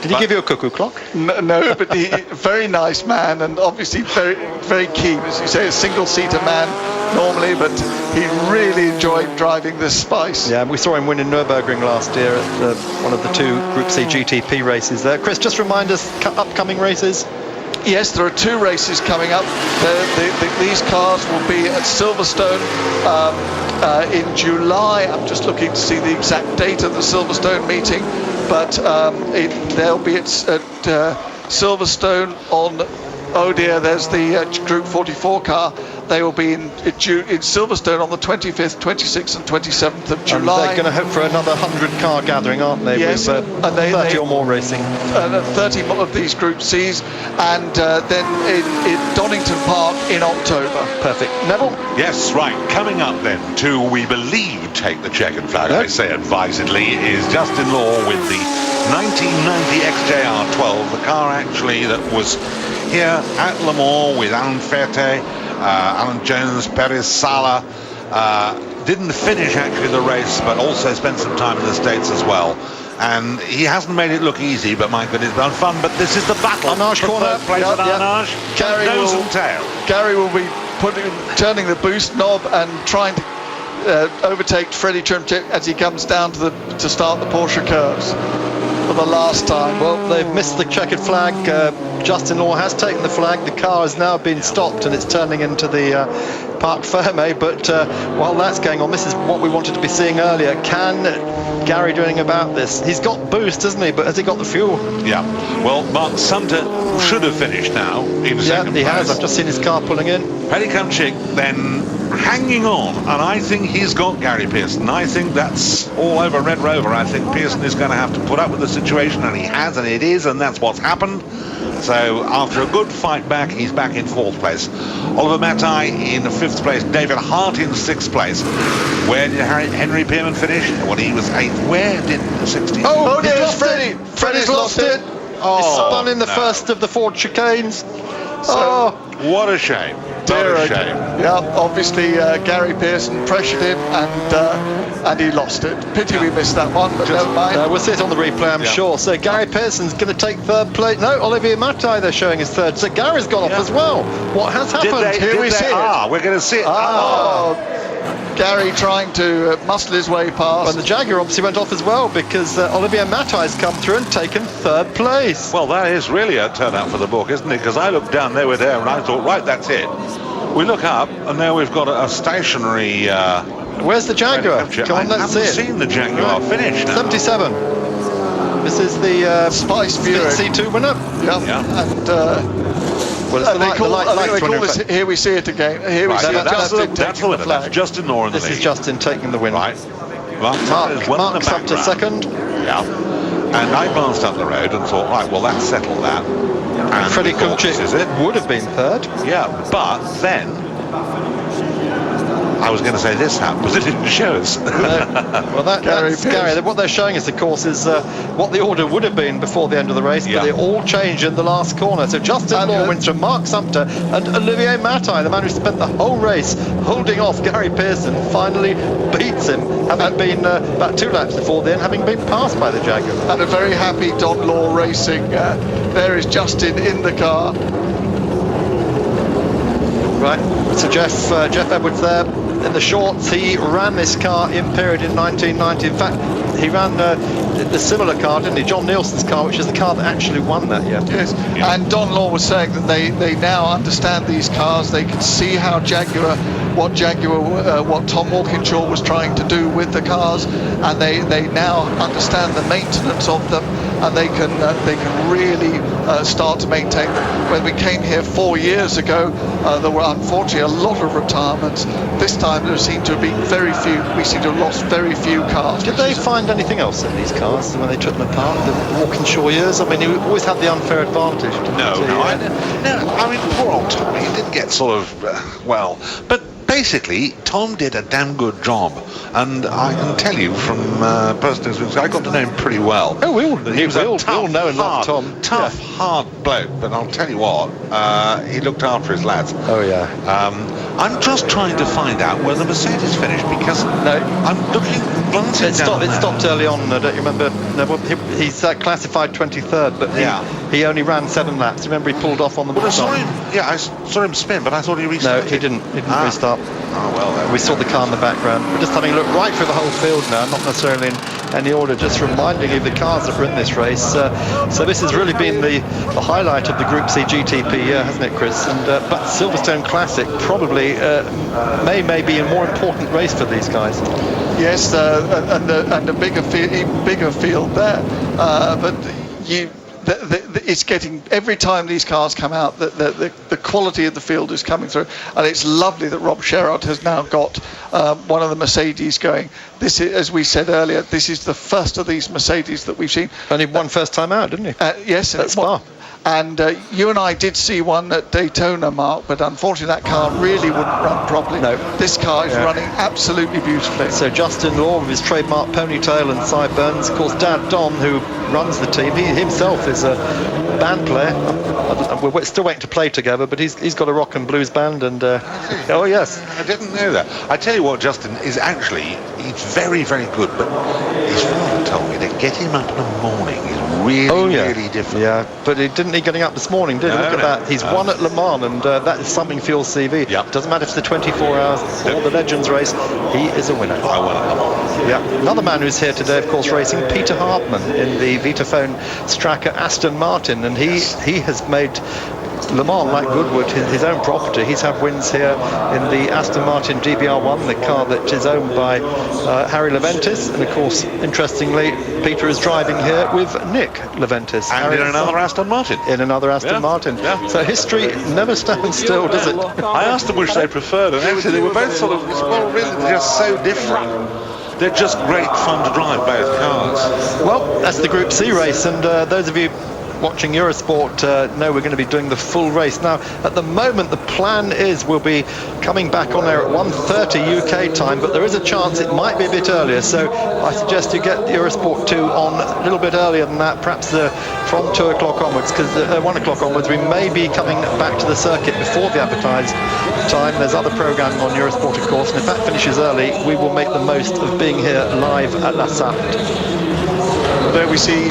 S1: Did he give you a cuckoo clock?
S2: No, but he very nice man, and obviously very, very keen, as you say, a single-seater man normally, but he really enjoyed driving this Spice.
S1: Yeah, we saw him win in Nürburgring last year at one of the 2 Group C GTP races there. Chris, just remind us, upcoming races.
S2: Yes, there are 2 races coming up. These cars will be at Silverstone in July. I'm just looking to see the exact date of the Silverstone meeting, but they'll be at Silverstone on, oh dear, there's the Group 44 car. They will be in Silverstone on the 25th, 26th and 27th of July.
S1: And they're going to hope for another 100-car gathering, aren't they?
S2: Yes,
S1: with,
S2: and
S1: 30 or more racing.
S2: 30 of these Group Cs, and then in Donington Park in October.
S1: Perfect. Neville?
S3: Yes, right. Coming up then to, we believe, take the checkered flag, I say advisedly, is Justin Law with the 1990 XJR 12, the car actually that was here at Le Mans with Alan Ferte, Alan Jones, Perez Sala. Didn't finish actually the race, but also spent some time in the States as well. And he hasn't made it look easy, but my goodness, it's been fun. But this is the battle.
S1: Arnage
S3: for
S1: corner.
S3: third place at Arnage. Nose and tail.
S2: Gary will be turning the boost knob and trying to overtake Freddie Trimchek as he comes down to start the Porsche curves for the last time.
S1: Well, they've missed the checkered flag. Justin Law has taken the flag. The car has now been stopped and it's turning into the Parc Fermé. But while that's going on, this is what we wanted to be seeing earlier. Can Gary do anything about this? He's got boost, hasn't he? But has he got the fuel?
S3: Yeah. Well, Mark Sumter should have finished now in second place.
S1: Yeah, he has. I've just seen his car pulling in.
S3: Paddy Kumchik then hanging on, and I think he's got Gary Pearson. I think that's all over Red Rover. I think Pearson is going to have to put up with the situation, and he has, and it is, and that's what's happened. So after a good fight back, he's back in 4th place. Oliver Matai in 5th place. David Hart in 6th place. Where did Henry Pearman finish? Well, he was 8th. Where did 16th?
S2: Oh, there's Freddie. Freddie's lost it.
S1: He spun in the first of the Ford chicanes.
S3: What a shame. What a shame.
S2: Yeah, obviously Gary Pearson pressured him and he lost it. Pity we missed that one, but never mind.
S1: We'll see it on the replay, I'm sure. So Gary Pearson's going to take 3rd place. No, Olivier Matai, they're showing his 3rd. So Gary's gone off as well. What has happened?
S2: Here we see it.
S3: We're going to see it.
S2: Gary trying to muscle his way past.
S1: And the Jaguar obviously went off as well because Olivier Matai's come through and taken 3rd place.
S3: Well, that is really a turnout for the book, isn't it? Because I looked down, they were there, and I thought, right, that's it. We look up, and now we've got a stationary...
S1: Where's the Jaguar? Come on, let's see it.
S3: I haven't seen the Jaguar finish now.
S1: 77. This is the
S2: Spice Buick
S1: C2 winner.
S2: Yeah. And...
S1: well, it's
S2: they call this, here we see it again. Here we see it.
S3: That's the winner. That's Justin Law in the lead.
S1: This is Justin taking the win.
S3: Right.
S1: Mark up to 2nd.
S3: Yeah. And I glanced up the road and thought, right, well, that's settled that. And
S1: Freddie Kumchik would have been 3rd.
S3: Yeah, but then I was going to say this happened, but it didn't show us.
S1: Well, that's Gary. What they're showing us, of course, is what the order would have been before the end of the race, but it all changed in the last corner. So Justin Law wins from Mark Sumter, and Olivier Matai, the man who spent the whole race holding off Gary Pearson, finally beats him, having been about 2 laps before then, having been passed by the Jaguar.
S2: And a very happy Don Law Racing. There is Justin in the car.
S1: Right, so Jeff Edwards there in the shorts. He ran this car in period in 1990. In fact, he ran the similar car, didn't he? John Nielsen's car, which is the car that actually won that year.
S2: Yes, and Don Law was saying that they now understand these cars. They can see how what Tom Walkinshaw was trying to do with the cars, and they now understand the maintenance of them, and they can really start to maintain them. When we came here 4 years ago, there were unfortunately a lot of retirements. This time there seemed to have been very few. We seem to have lost very few cars.
S1: Did they find anything else in these cars when they took them apart? The Walkinshaw years? I mean, he always had the unfair advantage.
S3: No, I mean, poor old Tom. He did get sort of but basically, Tom did a damn good job, and I can tell you from personal experience, I got to know him pretty well.
S1: Oh, we all know and love Tom.
S3: Tough, hard bloke, but I'll tell you what, he looked after his lads.
S1: Oh, yeah.
S3: I'm just trying to find out where the Mercedes finished, because I'm glancing down
S1: It stopped early on, don't you remember? He's classified 23rd, but he only ran 7 laps. Remember, he pulled off on the...
S3: Well, I saw him spin, but I thought he restarted.
S1: No, he didn't restart.
S3: Oh, well,
S1: we saw the car in the background. We're just having a look right through the whole field now, not necessarily in any order, just reminding you of the cars that were in this race. So this has really been the highlight of the Group C GTP year, hasn't it, Chris? And but Silverstone Classic probably may be a more important race for these guys.
S2: Yes, and a bigger field there, but it's getting, every time these cars come out, the quality of the field is coming through, and it's lovely that Rob Sherrod has now got one of the Mercedes going. This is, as we said earlier, this is the first of these Mercedes that we've seen.
S1: Only one first time out, didn't he?
S2: Yes,
S1: at Spa.
S2: And you and I did see one at Daytona, Mark, but unfortunately that car really wouldn't run properly.
S1: No.
S2: This car is running absolutely beautifully.
S1: So Justin Law with his trademark ponytail and sideburns. Of course, Dad Don, who runs the team, he himself is a band player. We're still waiting to play together, but he's got a rock and blues band, and oh yes.
S3: I didn't know that. I tell you what, Justin is actually, he's very, very good, but his father told me that getting him up in the morning is really difficult.
S1: Yeah, but he didn't getting up this morning, did he? Look at that. He's won at Le Mans, and that is something for your CV.
S3: Yep.
S1: Doesn't matter if it's the 24 hours or the Legends race, he is a winner.
S3: I won at Le Mans.
S1: Yeah. Another man who's here today, of course, racing, Peter Hartmann in the Vitaphone Stracker Aston Martin, and he has made Le Mans, like Goodwood, his own property. He's had wins here in the Aston Martin GBR1, the car that is owned by Harry Leventis, and of course, interestingly, Peter is driving here with Nick Leventis.
S3: And in another Aston Martin.
S1: In another Aston Martin.
S3: Yeah.
S1: So history never stands still, does it?
S3: I asked them which they preferred, and actually they were both sort of, well, really, they're just so different. They're just great fun to drive, both cars.
S1: Well, that's the Group C race, and those of you watching Eurosport know we're going to be doing the full race. Now, at the moment, the plan is we'll be coming back on there at 1:30 UK time, but there is a chance it might be a bit earlier, so I suggest you get Eurosport 2 on a little bit earlier than that, perhaps from 2 o'clock onwards, because 1 o'clock onwards we may be coming back to the circuit before the advertised time. There's other programming on Eurosport, of course, and if that finishes early, we will make the most of being here live at La Sarthe.
S2: There we see.
S3: He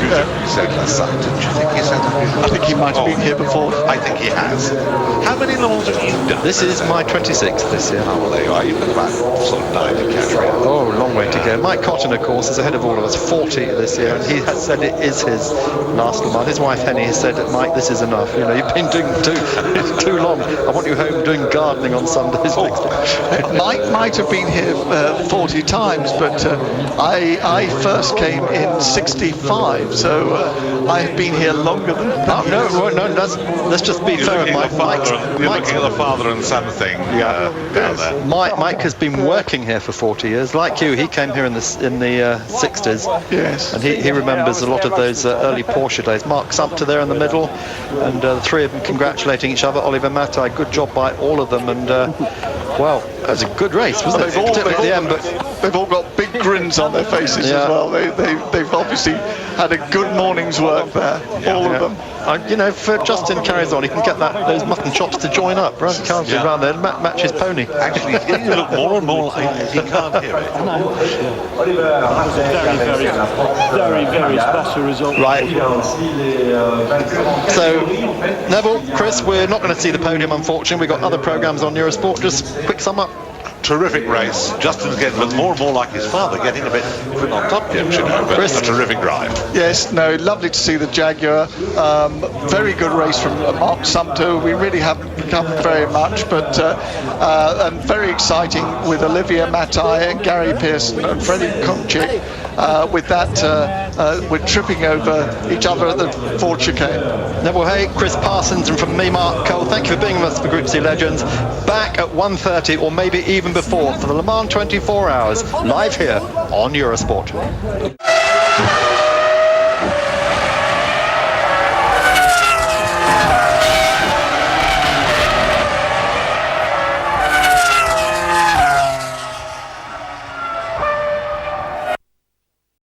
S3: said La Sarthe, didn't you think he said that?
S2: I think he might have been here before.
S3: I think he has. How many Le Mans have you done?
S1: This is my 26th this year.
S3: Oh, well, there you are. You've got about sort of 9 to catch me.
S1: Oh, long way to go. Mike Cotton, of course, is ahead of all of us, 40 this year, and he has said it is his last Le Mans. His wife Henny has said, Mike, this is enough. You know, you've been doing too long. I want you home doing gardening on Sundays.
S2: Mike might have been here 40 times, but I first came in 65, so I've been here longer than that.
S1: No, let's just be fair with Mike.
S3: You're looking at the father and son thing down there.
S1: Mike has been working here for 40 years. Like you, he came here in the 60s.
S2: Yes.
S1: And he remembers a lot of those early Porsche days. Mark Sumpter there in the middle, and the three of them congratulating each other. Oliver Mattei, good job by all of them, and well, it was a good race, wasn't it? Particularly at the end, but
S2: they've all got big grins on their faces as well. They've obviously had a good morning's work there, all of them.
S1: You know, if Justin carries on, he can get those mutton chops to join up, right? Can't he, around there, match his pony.
S3: Actually, he's getting to look more and more like he can't hear it.
S4: Very special result.
S1: Right. So, Neville, Chris, we're not going to see the podium, unfortunately. We've got other programmes on Eurosport. Just quick sum up.
S3: Terrific race. Justin's getting look more and more like his father, getting a bit on top, you know, but
S1: Chris.
S3: a terrific drive.
S2: Yes, no, lovely to see the Jaguar. Very good race from Mark Sumpter. We really haven't come very much, but and very exciting with Olivia Mattei and Gary Pearson and Freddie Kumchik. With that, we're tripping over each other at the Ford chicane.
S1: Neville Hay, Chris Parsons, and from me, Mark Cole, thank you for being with us for Group C Legends. Back at 1:30 or maybe even before for the Le Mans 24 Hours, live here on Eurosport.